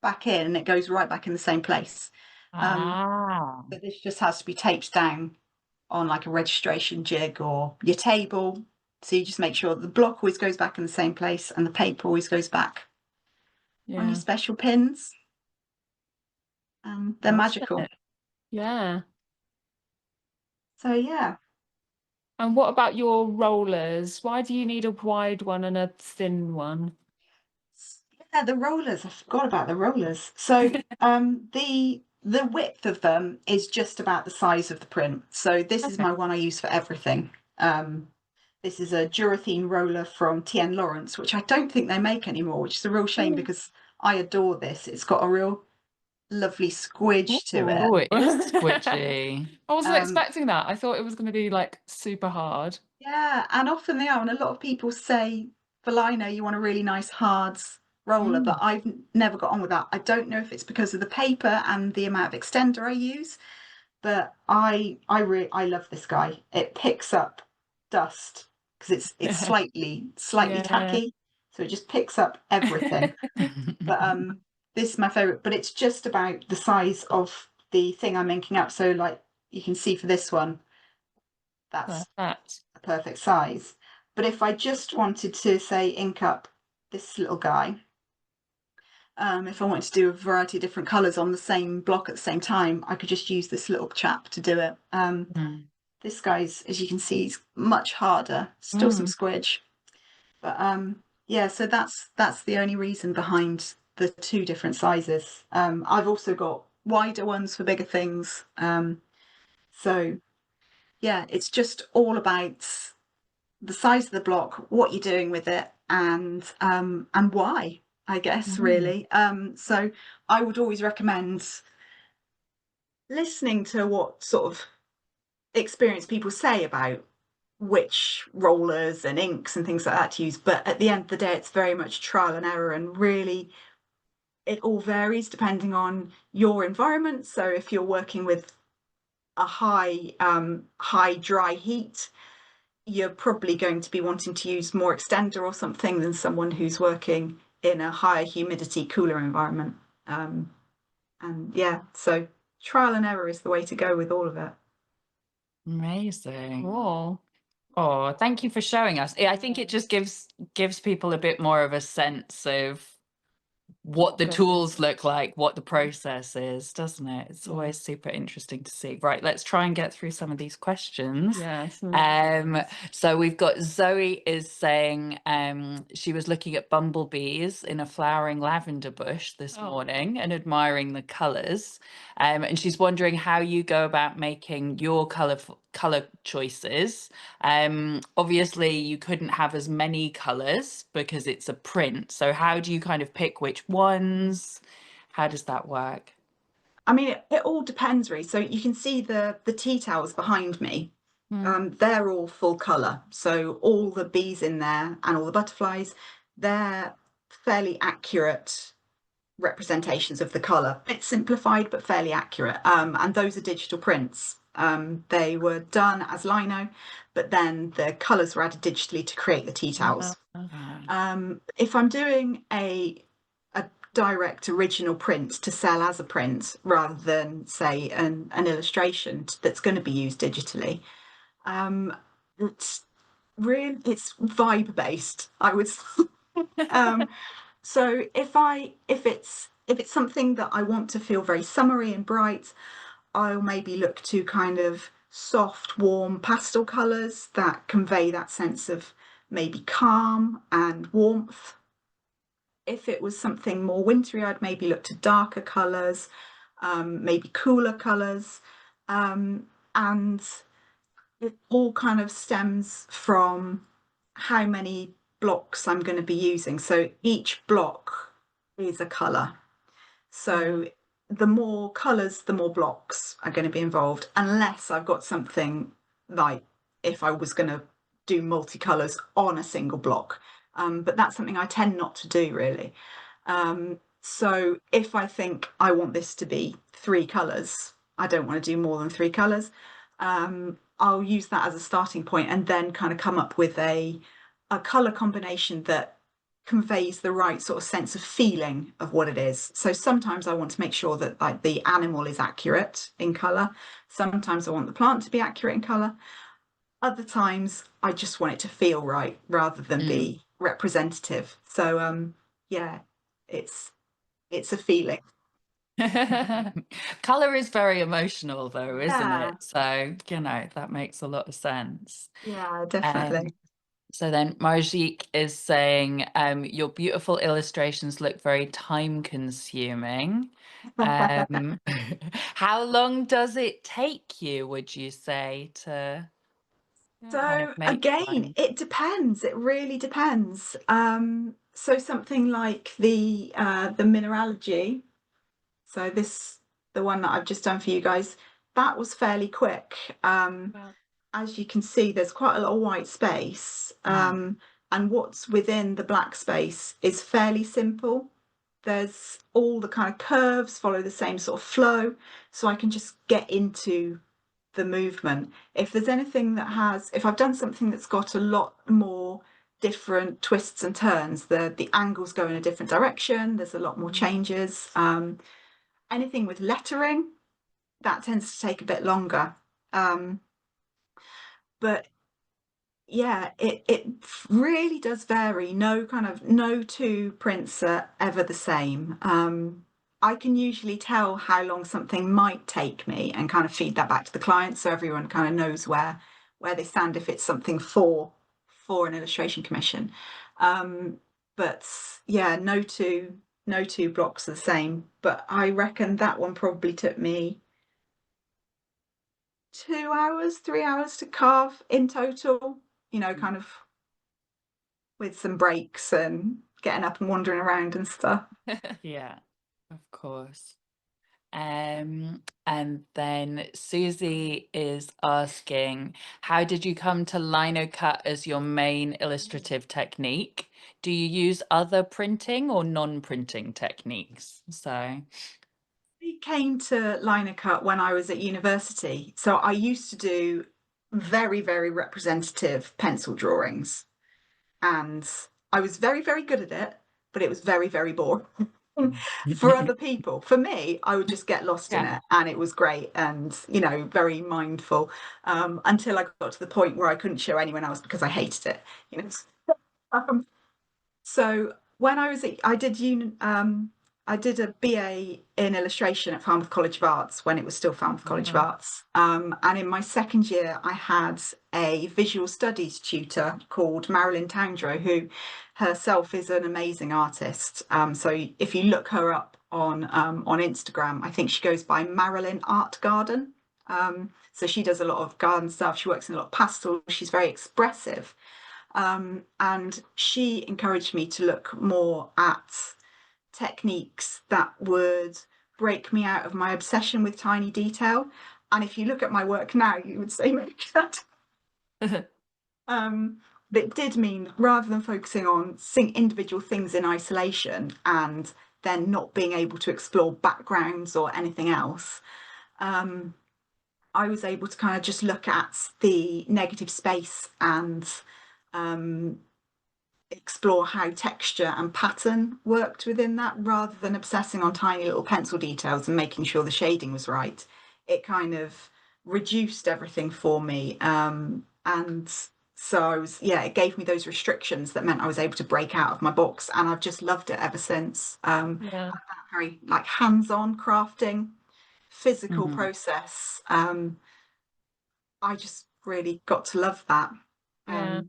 Speaker 3: back in and it goes right back in the same place. But this just has to be taped down on like a registration jig or your table. So you just make sure the block always goes back in the same place and the paper always goes back on your special pins. They're magical.
Speaker 1: Yeah.
Speaker 3: So yeah.
Speaker 1: And what about your rollers? Why do you need a wide one and a thin one?
Speaker 3: Yeah, the rollers. I forgot about the rollers. So the width of them is just about the size of the print. So this is my one I use for everything. This is a Durethene roller from T.N. Lawrence, which I don't think they make anymore, which is a real shame because I adore this. It's got a real lovely squidge to it.
Speaker 2: Oh, it is squidgy.
Speaker 1: I wasn't expecting that. I thought it was going to be like super hard.
Speaker 3: Yeah, and often they are. And a lot of people say for lino, you want a really nice hard roller, but I've never got on with that. I don't know if it's because of the paper and the amount of extender I use, but I love this guy. It picks up dust because it's slightly tacky, so it just picks up everything. But this is my favorite, but it's just about the size of the thing I'm inking up. So like you can see for this one, that's a perfect size. But if I just wanted to say ink up this little guy, if I wanted to do a variety of different colours on the same block at the same time, I could just use this little chap to do it. This guy's, as you can see, is much harder, still some squidge. But yeah, so that's the only reason behind the two different sizes. I've also got wider ones for bigger things. So yeah, it's just all about the size of the block, what you're doing with it, and why, I guess, really. So I would always recommend listening to what sort of experienced people say about which rollers and inks and things like that to use. But at the end of the day, it's very much trial and error, and really it all varies depending on your environment. So if you're working with a high dry heat, you're probably going to be wanting to use more extender or something than someone who's working in a higher humidity, cooler environment. And yeah, so trial and error is the way to go with all of it.
Speaker 2: Amazing.
Speaker 1: Cool.
Speaker 2: Oh, thank you for showing us. I think it just gives people a bit more of a sense of what the tools look like, what the process is, doesn't it? It's always super interesting to see. Right, let's try and get through some of these questions.
Speaker 1: Yes.
Speaker 2: So we've got Zoe is saying she was looking at bumblebees in a flowering lavender bush this morning and admiring the colours. And she's wondering how you go about making your colour choices. Obviously you couldn't have as many colours because it's a print. So how do you kind of pick which ones? How does that work?
Speaker 3: I mean, it all depends really. So you can see the tea towels behind me. They're all full colour. So all the bees in there and all the butterflies, they're fairly accurate representations of the colour. It's simplified but fairly accurate. And those are digital prints. They were done as lino, but then the colours were added digitally to create the tea towels. If I'm doing a direct original print to sell as a print rather than say an illustration that's going to be used digitally, it's vibe based, I would so if it's if it's something that I want to feel very summery and bright, I'll maybe look to kind of soft, warm pastel colours that convey that sense of maybe calm and warmth. If it was something more wintry, I'd maybe look to darker colours, maybe cooler colours. And it all kind of stems from how many blocks I'm going to be using. So each block is a colour. So the more colours, the more blocks are going to be involved, unless I've got something like if I was going to do multicolours on a single block. But that's something I tend not to do really. So if I think I want this to be 3 colours, I don't want to do more than 3 colours. I'll use that as a starting point and then kind of come up with a colour combination that conveys the right sort of sense of feeling of what it is. So sometimes I want to make sure that like the animal is accurate in colour. Sometimes I want the plant to be accurate in colour. Other times I just want it to feel right rather than be representative. So yeah, it's a feeling.
Speaker 2: Color is very emotional though, isn't
Speaker 3: Yeah,
Speaker 2: it? So, you know, that makes a lot of sense.
Speaker 3: yeah,
Speaker 2: Um,
Speaker 3: definitely.
Speaker 2: so then Marjik is saying, your beautiful illustrations look very time consuming. How long does it take you, would you say, to kind of
Speaker 3: So
Speaker 2: make
Speaker 3: again,
Speaker 2: one?
Speaker 3: it depends. It really depends. So something like the mineralogy. So this, the one that I've just done for you guys, that was fairly quick.
Speaker 1: Wow.
Speaker 3: As you can see, there's quite a lot of white space, and what's within the black space is fairly simple. There's all the kind of curves follow the same sort of flow, so I can just get into the movement. If there's anything that has, if I've done something that's got a lot more different twists and turns, the angles go in a different direction, there's a lot more changes. Anything with lettering, that tends to take a bit longer. But yeah, it really does vary. No two prints are ever the same. I can usually tell how long something might take me and kind of feed that back to the client so everyone kind of knows where they stand if it's something for an illustration commission. But yeah, no two blocks are the same. But I reckon that one probably took me 2 hours, 3 hours to carve in total, kind of with some breaks and getting up and wandering around and stuff.
Speaker 2: Yeah, of course. And then Susie is asking, how did you come to lino cut as your main illustrative technique? Do you use other printing or non-printing techniques? So,
Speaker 3: I came to liner cut when I was at university. So I used to do very, very representative pencil drawings. And I was very, very good at it, but it was very, very boring. For other people. For me, I would just get lost in
Speaker 2: yeah.
Speaker 3: it and it was great and, very mindful, until I got to the point where I couldn't show anyone else because I hated it. You know. Um, so when I was at, I did a BA in illustration at Falmouth College of Arts when it was still Falmouth College of Arts. And in my second year, I had a visual studies tutor called Marilyn Towndrow, who herself is an amazing artist. So if you look her up on Instagram, I think she goes by Marilyn Art Garden. So she does a lot of garden stuff. She works in a lot of pastels. She's very expressive. And she encouraged me to look more at techniques that would break me out of my obsession with tiny detail. And if you look at my work now, you would say maybe that. But it did mean rather than focusing on individual things in isolation and then not being able to explore backgrounds or anything else, I was able to kind of just look at the negative space and explore how texture and pattern worked within that rather than obsessing on tiny little pencil details and making sure the shading was right. It kind of reduced everything for me. And so it gave me those restrictions that meant I was able to break out of my box and I've just loved it ever since.
Speaker 1: Yeah.
Speaker 3: I found very like hands-on crafting, physical
Speaker 2: Mhm.
Speaker 3: process. I just really got to love that.
Speaker 1: Yeah.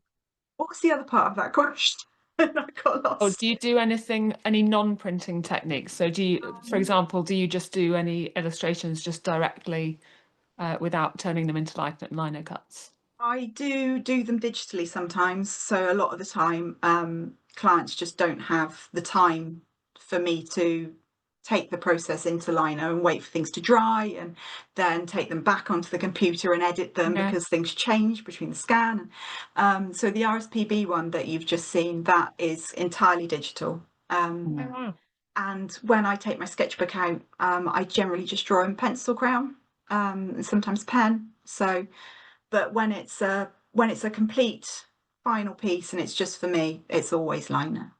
Speaker 3: What was the other part of that question? I got
Speaker 1: Or
Speaker 3: lost.
Speaker 1: do you do anything, any non-printing techniques? So do you, for example, do you just do any illustrations just directly without turning them into lino cuts?
Speaker 3: I do them digitally sometimes. So a lot of the time, clients just don't have the time for me to take the process into Lino and wait for things to dry and then take them back onto the computer and edit them
Speaker 1: Yeah.
Speaker 3: because things change between the scan. So the RSPB one that you've just seen, that is entirely digital.
Speaker 1: Oh, wow.
Speaker 3: And when I take my sketchbook out, I generally just draw in pencil crown, and sometimes pen. So but when it's a complete final piece and it's just for me, it's always liner.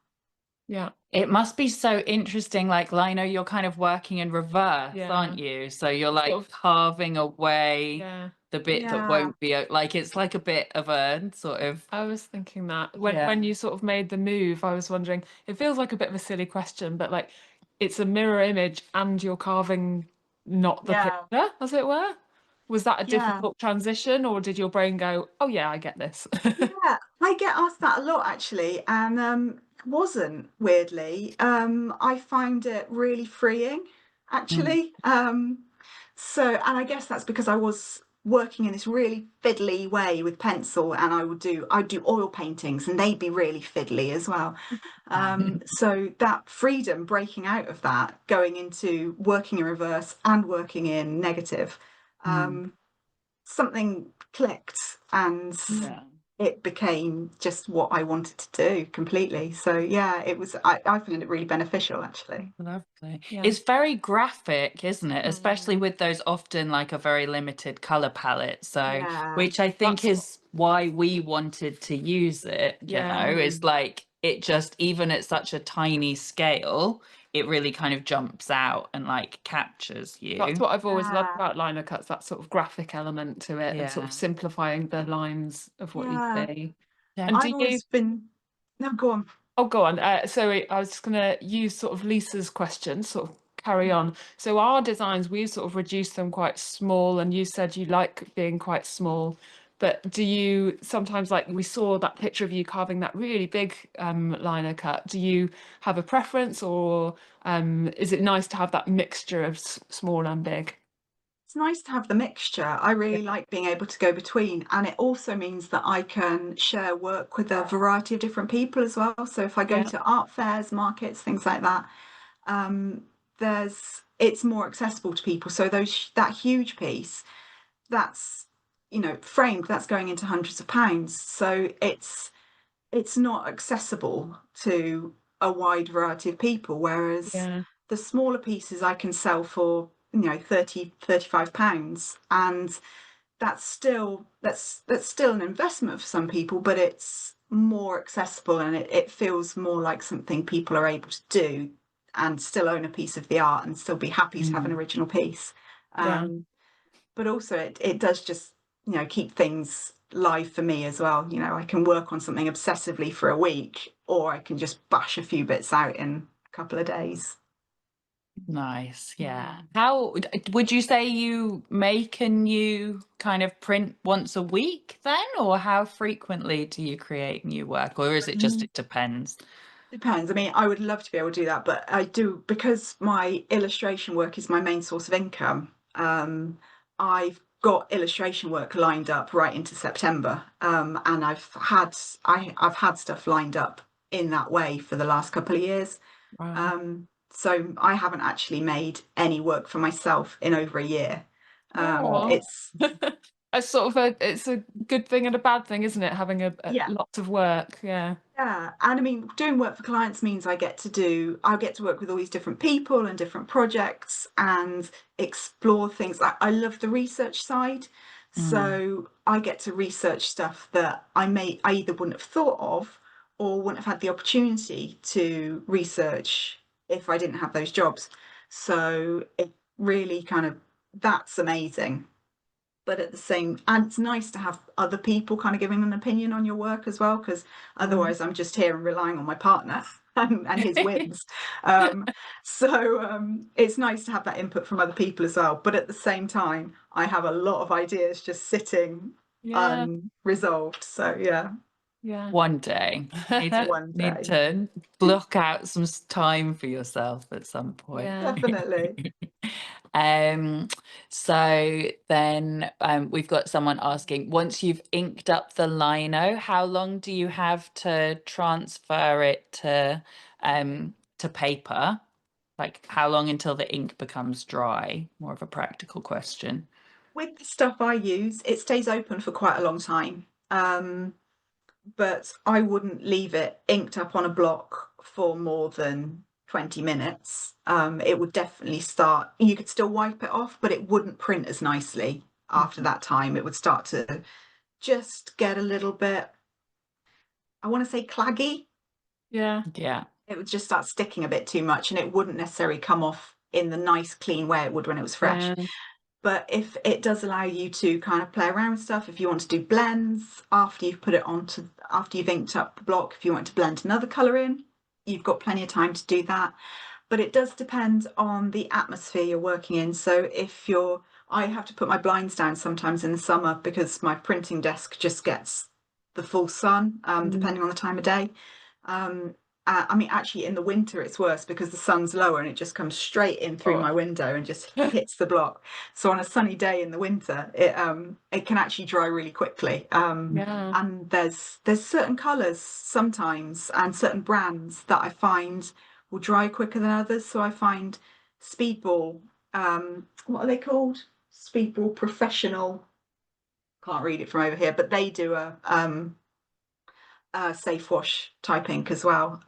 Speaker 1: Yeah.
Speaker 2: It must be so interesting, like Lino, you're kind of working in reverse,
Speaker 1: Yeah.
Speaker 2: aren't you? So you're like
Speaker 1: Sort of,
Speaker 2: carving away
Speaker 1: yeah.
Speaker 2: the bit that
Speaker 3: Yeah,
Speaker 2: won't be like it's like a bit of a sort of
Speaker 1: I was thinking that
Speaker 2: yeah.
Speaker 1: when you sort of made the move, I was wondering, it feels like a bit of a silly question, but like it's a mirror image and you're carving not the
Speaker 3: yeah,
Speaker 1: picture, as it were. Was that a
Speaker 3: yeah.
Speaker 1: difficult transition, or did your brain go, "Oh yeah, I get this"?
Speaker 3: Yeah, I get asked that a lot actually, and it wasn't weirdly. I find it really freeing
Speaker 2: Mm,
Speaker 3: actually. And I guess that's because I was working in this really fiddly way with pencil, and I'd do oil paintings, and they'd be really fiddly as well. So that freedom, breaking out of that, going into working in reverse and working in negative,
Speaker 2: mm,
Speaker 3: um, something clicked and
Speaker 2: yeah.
Speaker 3: it became just what I wanted to do completely. So yeah, I found it really beneficial actually.
Speaker 2: Lovely.
Speaker 1: Yeah.
Speaker 2: It's very graphic, isn't it? Especially
Speaker 1: Mm.
Speaker 2: with those often like a very limited color palette. So,
Speaker 3: Yeah,
Speaker 2: which I think
Speaker 1: That's what,
Speaker 2: is why we wanted to use it, you know,
Speaker 1: yeah.
Speaker 2: is like it just, even at such a tiny scale, it really kind of jumps out and like captures
Speaker 1: That's
Speaker 2: you.
Speaker 1: what I've always loved
Speaker 3: yeah,
Speaker 1: about liner cuts, that sort of graphic element to it and sort of
Speaker 2: Yeah.
Speaker 1: simplifying the lines of what you
Speaker 3: yeah.
Speaker 1: see.
Speaker 2: Yeah.
Speaker 1: And
Speaker 3: I've
Speaker 1: do you,
Speaker 3: always been, no, go on.
Speaker 1: oh, go on. So I was just going to use sort of Lisa's question, sort of carry on. So our designs, we've sort of reduced them quite small, and you said you like being quite small. But do you sometimes, like we saw that picture of you carving that really big liner cut, do you have a preference, or is it nice to have that mixture of small and big?
Speaker 3: It's nice to have the mixture. I
Speaker 1: Yeah.
Speaker 3: really like being able to go between, and it also means that I can share work with a variety of different people as well. So if I go
Speaker 1: Yeah.
Speaker 3: to art fairs, markets, things like that, um, it's more accessible to people. So that huge piece, that's framed, that's going into hundreds of pounds. So it's not accessible to a wide variety of people, whereas
Speaker 1: Yeah.
Speaker 3: the smaller pieces I can sell for 30-35 pounds, and that's still an investment for some people, but it's more accessible, and it feels more like something people are able to do and still own a piece of the art and still be happy to have an
Speaker 2: Mm.
Speaker 3: original piece.
Speaker 1: Yeah.
Speaker 3: But also it does just keep things live for me as well. I can work on something obsessively for a week, or I can just bash a few bits out in a couple of days.
Speaker 2: Nice. Yeah.
Speaker 1: Mm.
Speaker 2: How would you say you make a new kind of print once a week then, or how frequently do you create new work, or is it just
Speaker 3: Mm,
Speaker 2: it depends?
Speaker 3: Depends. I mean, I would love to be able to do that, but I do, because my illustration work is my main source of income. I've got illustration work lined up right into September, and I've had stuff lined up in that way for the last couple of years.
Speaker 1: Wow.
Speaker 3: So I haven't actually made any work for myself in over a year.
Speaker 1: Oh.
Speaker 3: It's
Speaker 1: It's sort of it's a good thing and a bad thing, isn't it? Having a
Speaker 3: Yeah,
Speaker 1: lot of work. Yeah.
Speaker 3: yeah, and I mean, doing work for clients means I get to work with all these different people and different projects and explore things. I love the research side,
Speaker 2: Mm,
Speaker 3: so I get to research stuff that I either wouldn't have thought of or wouldn't have had the opportunity to research if I didn't have those jobs. So it really kind of that's amazing. But at the same, and it's nice to have other people kind of giving an opinion on your work as well, because
Speaker 1: Mm.
Speaker 3: otherwise I'm just here and relying on my partner. and his wins. So it's nice to have that input from other people as well. But at the same time, I have a lot of ideas just sitting
Speaker 1: Yeah.
Speaker 3: unresolved. So yeah,
Speaker 1: Yeah.
Speaker 2: One day.
Speaker 3: one
Speaker 2: Need
Speaker 3: day,
Speaker 2: to block out some time for yourself at some point.
Speaker 1: Yeah.
Speaker 3: definitely.
Speaker 2: So then we've got someone asking, once you've inked up the lino, how long do you have to transfer it to paper? Like how long until the ink becomes dry? More of a practical question.
Speaker 3: With the stuff I use, it stays open for quite a long time. But I wouldn't leave it inked up on a block for more than 20 minutes. It would definitely start, you could still wipe it off, but it wouldn't print as nicely after that time. It would start to just get a little bit, I want to say claggy.
Speaker 1: Yeah.
Speaker 2: Yeah.
Speaker 3: It would just start sticking a bit too much and it wouldn't necessarily come off in the nice, clean way it would when it was fresh.
Speaker 1: Yeah.
Speaker 3: But if it does allow you to kind of play around with stuff, if you want to do blends after you've put it onto, after you've inked up the block, if you want to blend another colour in, you've got plenty of time to do that. But it does depend on the atmosphere you're working in. So if you're, I have to put my blinds down sometimes in the summer because my printing desk just gets the full sun, depending on the time of day. I mean, actually, in the winter, it's worse because the sun's lower and it just comes straight in through my window and just hits the block. So on a sunny day in the winter, it can actually dry really quickly.
Speaker 1: Yeah.
Speaker 3: And there's certain colours sometimes and certain brands that I find will dry quicker than others. So I find Speedball, what are they called? Speedball Professional. Can't read it from over here, but they do a safe wash type ink as well,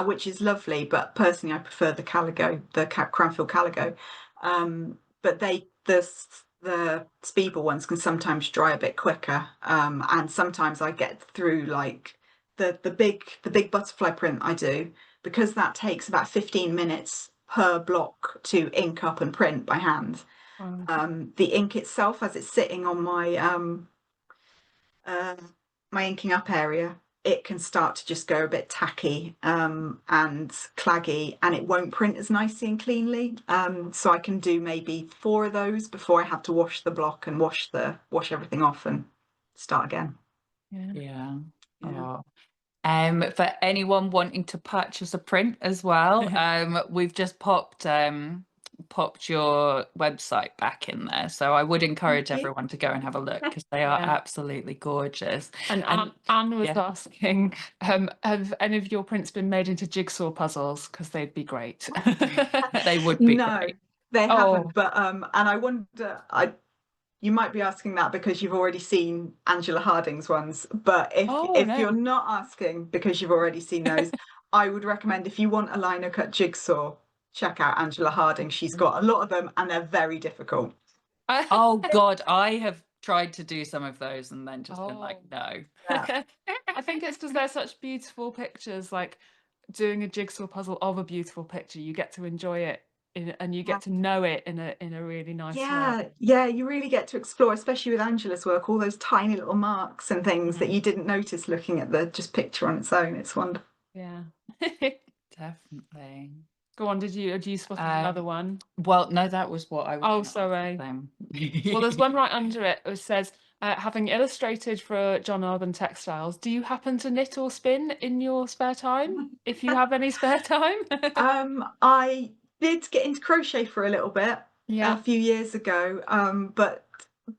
Speaker 3: which is lovely. But personally, I prefer the Caligo, the Cranfield Caligo. But the Speeble ones can sometimes dry a bit quicker, and sometimes I get through like the big butterfly print I do because that takes about 15 minutes per block to ink up and print by hand. The ink itself, as it's sitting on uh, my inking up area, it can start to just go a bit tacky and claggy, and it won't print as nicely and cleanly. So I can do maybe 4 of those before I have to wash the block and wash everything off and start again.
Speaker 2: Yeah.
Speaker 3: Yeah.
Speaker 2: Oh. For anyone wanting to purchase a print as well, we've just popped your website back in there. So I would encourage
Speaker 3: Thank you.
Speaker 2: everyone to go and have a look because they are absolutely gorgeous.
Speaker 1: And Anne was asking, have any of your prints been made into jigsaw puzzles? Because they'd be great.
Speaker 2: They would be
Speaker 3: No,
Speaker 2: great.
Speaker 3: they haven't. But and I wonder, you might be asking that because you've already seen Angela Harding's ones. But if you're not asking because you've already seen those, I would recommend, if you want a lino cut jigsaw, check out Angela Harding. She's got a lot of them and they're very difficult.
Speaker 2: Oh God, I have tried to do some of those and then just been like, no.
Speaker 3: Yeah.
Speaker 1: I think it's because they're such beautiful pictures. Like doing a jigsaw puzzle of a beautiful picture, you get to enjoy it and you get to know it in a really nice way.
Speaker 3: Yeah, you really get to explore, especially with Angela's work, all those tiny little marks and things that you didn't notice looking at the just picture on its own. It's wonderful.
Speaker 1: Yeah.
Speaker 2: Definitely.
Speaker 1: Go on, did you spot another one?
Speaker 2: Well, no, that was what I was.
Speaker 1: Oh, sorry. Well, there's one right under it. It says, having illustrated for John Urban Textiles, do you happen to knit or spin in your spare time? If you have any spare time?
Speaker 3: I did get into crochet for a little bit a few years ago, but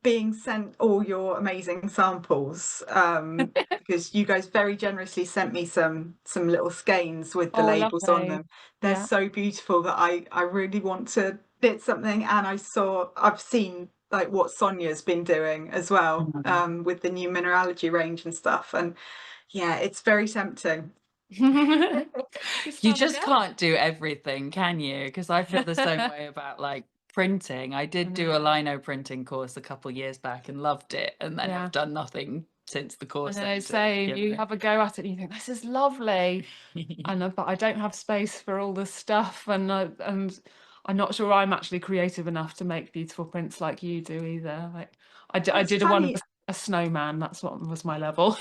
Speaker 3: being sent all your amazing samples, because you guys very generously sent me some little skeins with the labels on them. They're so beautiful that I really want to knit something. And I've seen like what Sonia's been doing as well, with the new mineralogy range and stuff. And yeah, it's very tempting.
Speaker 2: You just can't do everything, can you? Because I feel the same way about like printing. I did do a lino printing course a couple of years back and loved it, and then have done nothing since the course.
Speaker 1: I know, same. You have a go at it and you think this is lovely, but I don't have space for all this stuff, and I'm not sure I'm actually creative enough to make beautiful prints like you do either. Like I did one of a snowman. That's what was my level.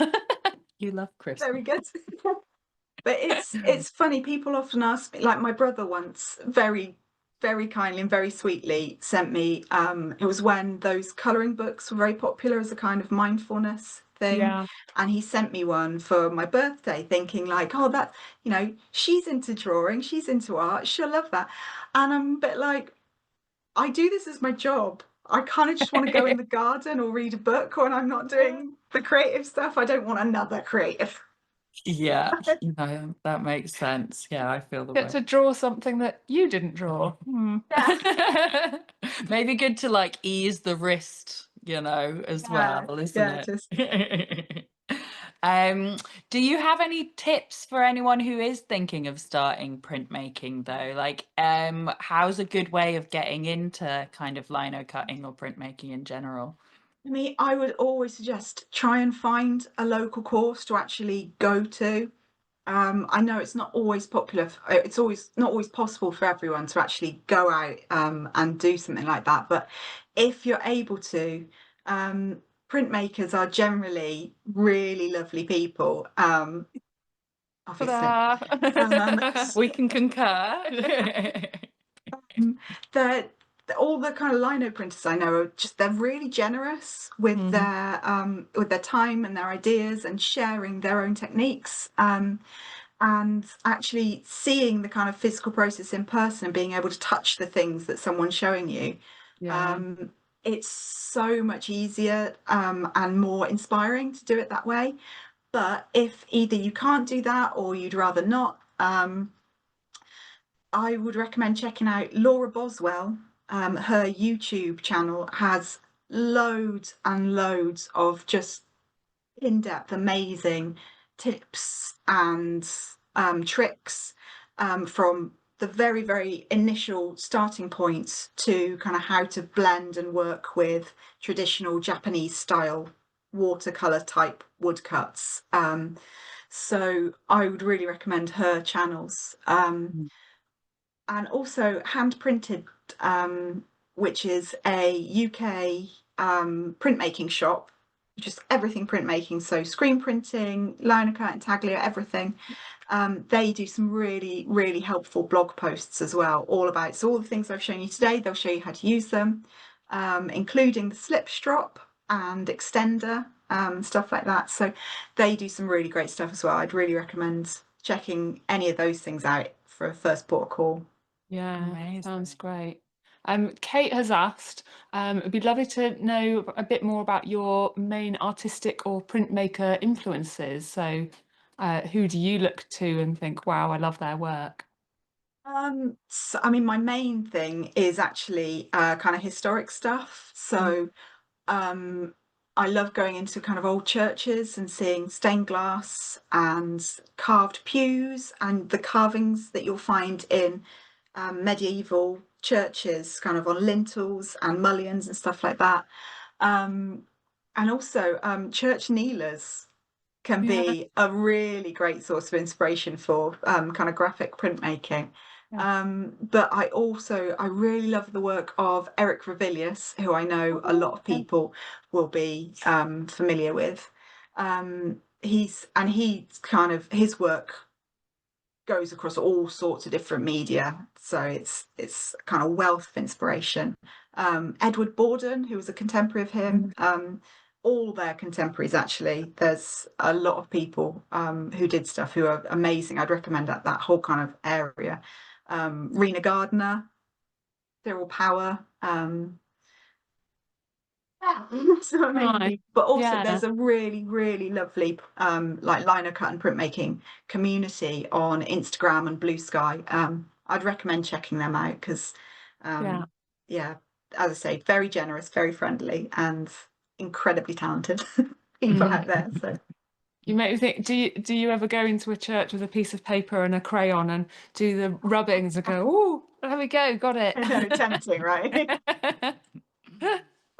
Speaker 2: You love Christmas.
Speaker 3: Very good. But it's funny, people often ask me, like my brother once very, very kindly and very sweetly sent me, it was when those colouring books were very popular as a kind of mindfulness thing.
Speaker 1: Yeah.
Speaker 3: And he sent me one for my birthday, thinking like, oh, that, she's into drawing, she's into art, she'll love that. And I'm a bit like, I do this as my job. I kind of just want to go in the garden or read a book when I'm not doing the creative stuff. I don't want another creative.
Speaker 2: Yeah, no, that makes sense. Yeah, I feel the
Speaker 1: Get
Speaker 2: way.
Speaker 1: to draw something that you didn't draw.
Speaker 3: Yeah.
Speaker 2: Maybe good to like ease the wrist, as
Speaker 3: Yeah,
Speaker 2: well, isn't
Speaker 3: yeah,
Speaker 2: it?
Speaker 3: just
Speaker 2: Um, do you have any tips for anyone who is thinking of starting printmaking though? Like, how's a good way of getting into kind of lino cutting or printmaking in general?
Speaker 3: I would always suggest try and find a local course to actually go to. I know it's not always popular. It's always not always possible for everyone to actually go out and do something like that. But if you're able to, printmakers are generally really lovely people. Obviously,
Speaker 1: Ta-da!
Speaker 3: um,
Speaker 2: We can concur.
Speaker 3: they're all the kind of lino printers I know are just they're really generous with their time and their ideas and sharing their own techniques. And actually seeing the kind of physical process in person and being able to touch the things that someone's showing you,
Speaker 1: Yeah.
Speaker 3: um, it's so much easier and more inspiring to do it that way. But if either you can't do that or you'd rather not, I would recommend checking out Laura Boswell. Her YouTube channel has loads and loads of just in-depth, amazing tips and tricks from the very, very initial starting points to kind of how to blend and work with traditional Japanese style watercolor type woodcuts. So I would really recommend her channels. And also Hand Printed, which is a UK printmaking shop, just everything printmaking, so screen printing, liner cut, intaglio, everything. They do some really, really helpful blog posts as well, all about so all the things I've shown you today. They'll show you how to use them, including the slip strop and extender, stuff like that. So they do some really great stuff as well. I'd really recommend checking any of those things out for a first port of call.
Speaker 1: Yeah, sounds
Speaker 2: Amazing.
Speaker 1: great. Kate has asked, it'd be lovely to know a bit more about your main artistic or printmaker influences. So, who do you look to and think, wow, I love their work?
Speaker 3: So, I mean, my main thing is actually kind of historic stuff.
Speaker 1: Mm.
Speaker 3: So, um, I love going into kind of old churches and seeing stained glass and carved pews and the carvings that you'll find in medieval churches, kind of on lintels and mullions and stuff like that. Um, and also church kneelers can
Speaker 1: Yeah,
Speaker 3: be a really great source of inspiration for kind of graphic printmaking.
Speaker 1: yeah.
Speaker 3: But I really love the work of Eric Revilius, who I know a lot
Speaker 1: Oh,
Speaker 3: of
Speaker 1: okay.
Speaker 3: people will be familiar with. He's kind of his work goes across all sorts of different media, so it's kind of wealth of inspiration. Edward Borden, who was a contemporary of him,
Speaker 1: Mm.
Speaker 3: all their contemporaries actually. There's a lot of people who did stuff who are amazing. I'd recommend that whole kind of area. Rena Gardner, Cyril Power, so amazing
Speaker 1: Right.
Speaker 3: people. But also
Speaker 1: Yeah,
Speaker 3: there's a really, really lovely like lino cut and printmaking community on Instagram and Blue Sky. I'd recommend checking them out because
Speaker 1: yeah.
Speaker 3: yeah, as I say, very generous, very friendly, and incredibly talented people
Speaker 1: Mhm.
Speaker 3: out there. So
Speaker 1: You make me think, do you ever go into a church with a piece of paper and a crayon and do the rubbings and go, oh, there we go, got it.
Speaker 3: I know, tempting, right?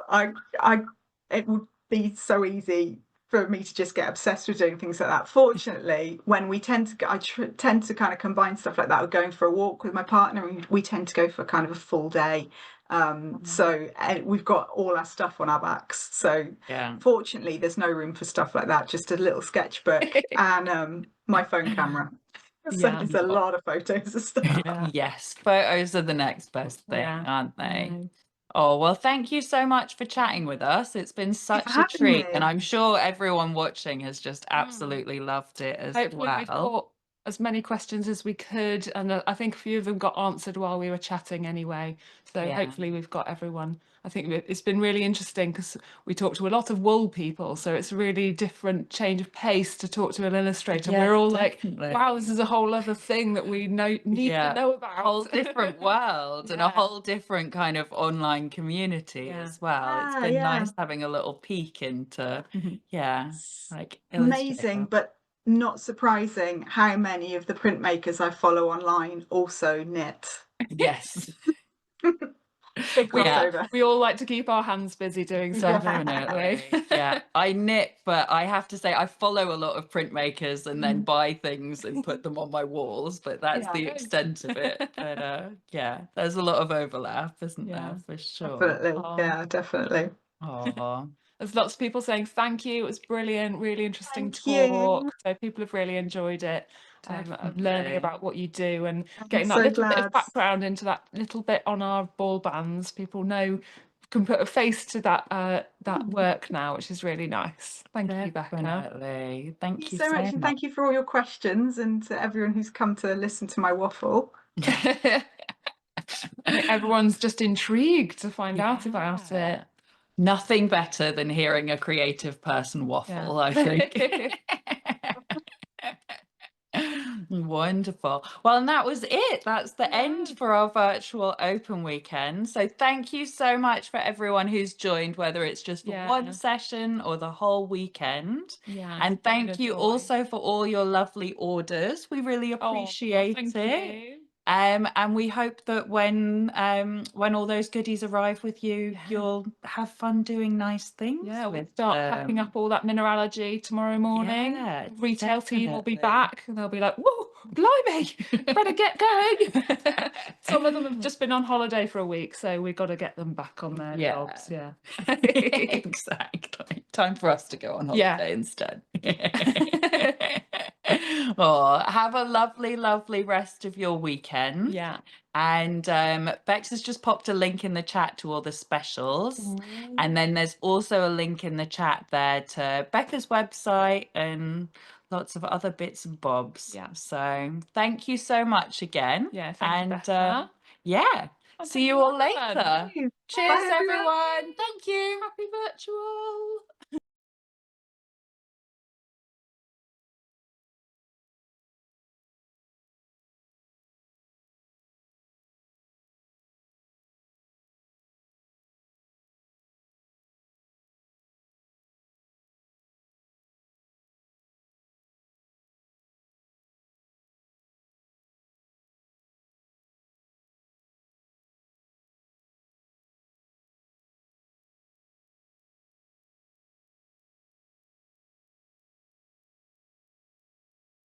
Speaker 3: I it would be so easy for me to just get obsessed with doing things like that. Fortunately, when we tend to go, tend to kind of combine stuff like that with going for a walk with my partner, and we tend to go for kind of a full day. So we've got all our stuff on our backs. So
Speaker 2: Yeah.
Speaker 3: fortunately, there's no room for stuff like that. Just a little sketchbook and my phone camera. So
Speaker 1: Yeah.
Speaker 3: there's a lot of photos of stuff.
Speaker 1: Yeah.
Speaker 2: Yes, photos are the next best thing,
Speaker 1: Yeah,
Speaker 2: aren't
Speaker 1: I
Speaker 2: they?
Speaker 1: know.
Speaker 2: Oh, well, thank you so much for chatting with us. It's been
Speaker 3: Thank you for
Speaker 2: such a
Speaker 3: having
Speaker 2: treat, and
Speaker 3: me.
Speaker 2: I'm sure everyone watching has just
Speaker 1: Mm.
Speaker 2: absolutely loved it as
Speaker 1: Hopefully we've
Speaker 2: well.
Speaker 1: caught as many questions as we could, and I think a few of them got answered while we were chatting anyway. So
Speaker 2: Yeah.
Speaker 1: hopefully we've got everyone. I think it's been really interesting because we talked to a lot of wool people, so it's a really different change of pace to talk to an illustrator.
Speaker 2: Yeah,
Speaker 1: We're all like,
Speaker 2: definitely.
Speaker 1: wow, this is a whole other thing that we need to know about.
Speaker 2: A whole different world and a
Speaker 1: Yeah.
Speaker 2: whole different kind of online community
Speaker 1: Yeah.
Speaker 2: as well. It's been nice having a little peek into, like
Speaker 3: Amazing,
Speaker 2: Illustrator.
Speaker 3: but not surprising how many of the printmakers I follow online also knit.
Speaker 2: Yes.
Speaker 3: Big
Speaker 2: Yeah.
Speaker 3: crossover.
Speaker 1: We all like to keep our hands busy doing something, don't we?
Speaker 2: Definitely. Yeah, I knit, but I have to say I follow a lot of printmakers and then buy things and put them on my walls, but that's
Speaker 1: Yeah.
Speaker 2: the extent of it. But yeah, there's a lot of overlap, isn't
Speaker 1: Yeah.
Speaker 2: there, for sure.
Speaker 3: Definitely.
Speaker 1: Oh.
Speaker 3: Yeah, definitely.
Speaker 2: Oh,
Speaker 1: There's lots of people saying thank you. It was brilliant, really interesting
Speaker 3: Thank you.
Speaker 1: talk. So people have really enjoyed it. Of learning
Speaker 2: definitely.
Speaker 1: about what you do and
Speaker 3: I'm
Speaker 1: getting that
Speaker 3: so
Speaker 1: little bit of
Speaker 3: glad.
Speaker 1: background into that little bit on our ball bands. People know can put a face to that work now, which is really nice. Thank you, Becca.
Speaker 2: Definitely. Thank
Speaker 3: Thank
Speaker 2: you
Speaker 3: you so much, and thank you for all your questions and to everyone who's come to listen to my waffle.
Speaker 1: I think everyone's just intrigued to find out about it.
Speaker 2: Nothing better than hearing a creative person waffle, I think. Wonderful. Well, and that was it. That's the end for our virtual open weekend. So thank you so much for everyone who's joined, whether it's just one session or the whole weekend.
Speaker 1: Yeah.
Speaker 2: And thank you also for all your lovely orders. We really appreciate
Speaker 1: thank
Speaker 2: it.
Speaker 1: you.
Speaker 2: And we hope that when all those goodies arrive with you, you'll have fun doing nice things.
Speaker 1: Yeah, we'll
Speaker 2: with
Speaker 1: start packing up all that mineralogy tomorrow morning.
Speaker 2: Yeah,
Speaker 1: Retail team will be
Speaker 2: definitely.
Speaker 1: back and they'll be like, whoa, blimey, better get going. Some of them have just been on holiday for a week, so we've got to get them back on their jobs. Yeah.
Speaker 2: Exactly. Time for us to go on holiday instead. Oh, have a lovely, lovely rest of your weekend.
Speaker 1: Yeah.
Speaker 2: And Bex has just popped a link in the chat to all the specials. And then there's also a link in the chat there to Becca's website and lots of other bits and bobs.
Speaker 1: Yeah.
Speaker 2: So thank you so much again.
Speaker 1: Yeah, thank you, Becca.
Speaker 2: Yeah.
Speaker 1: I'll
Speaker 2: See
Speaker 1: take
Speaker 2: you
Speaker 1: you
Speaker 2: all
Speaker 1: on.
Speaker 2: later.
Speaker 3: Bye,
Speaker 2: Cheers,
Speaker 3: everyone.
Speaker 2: everyone. Thank you.
Speaker 1: Happy virtual.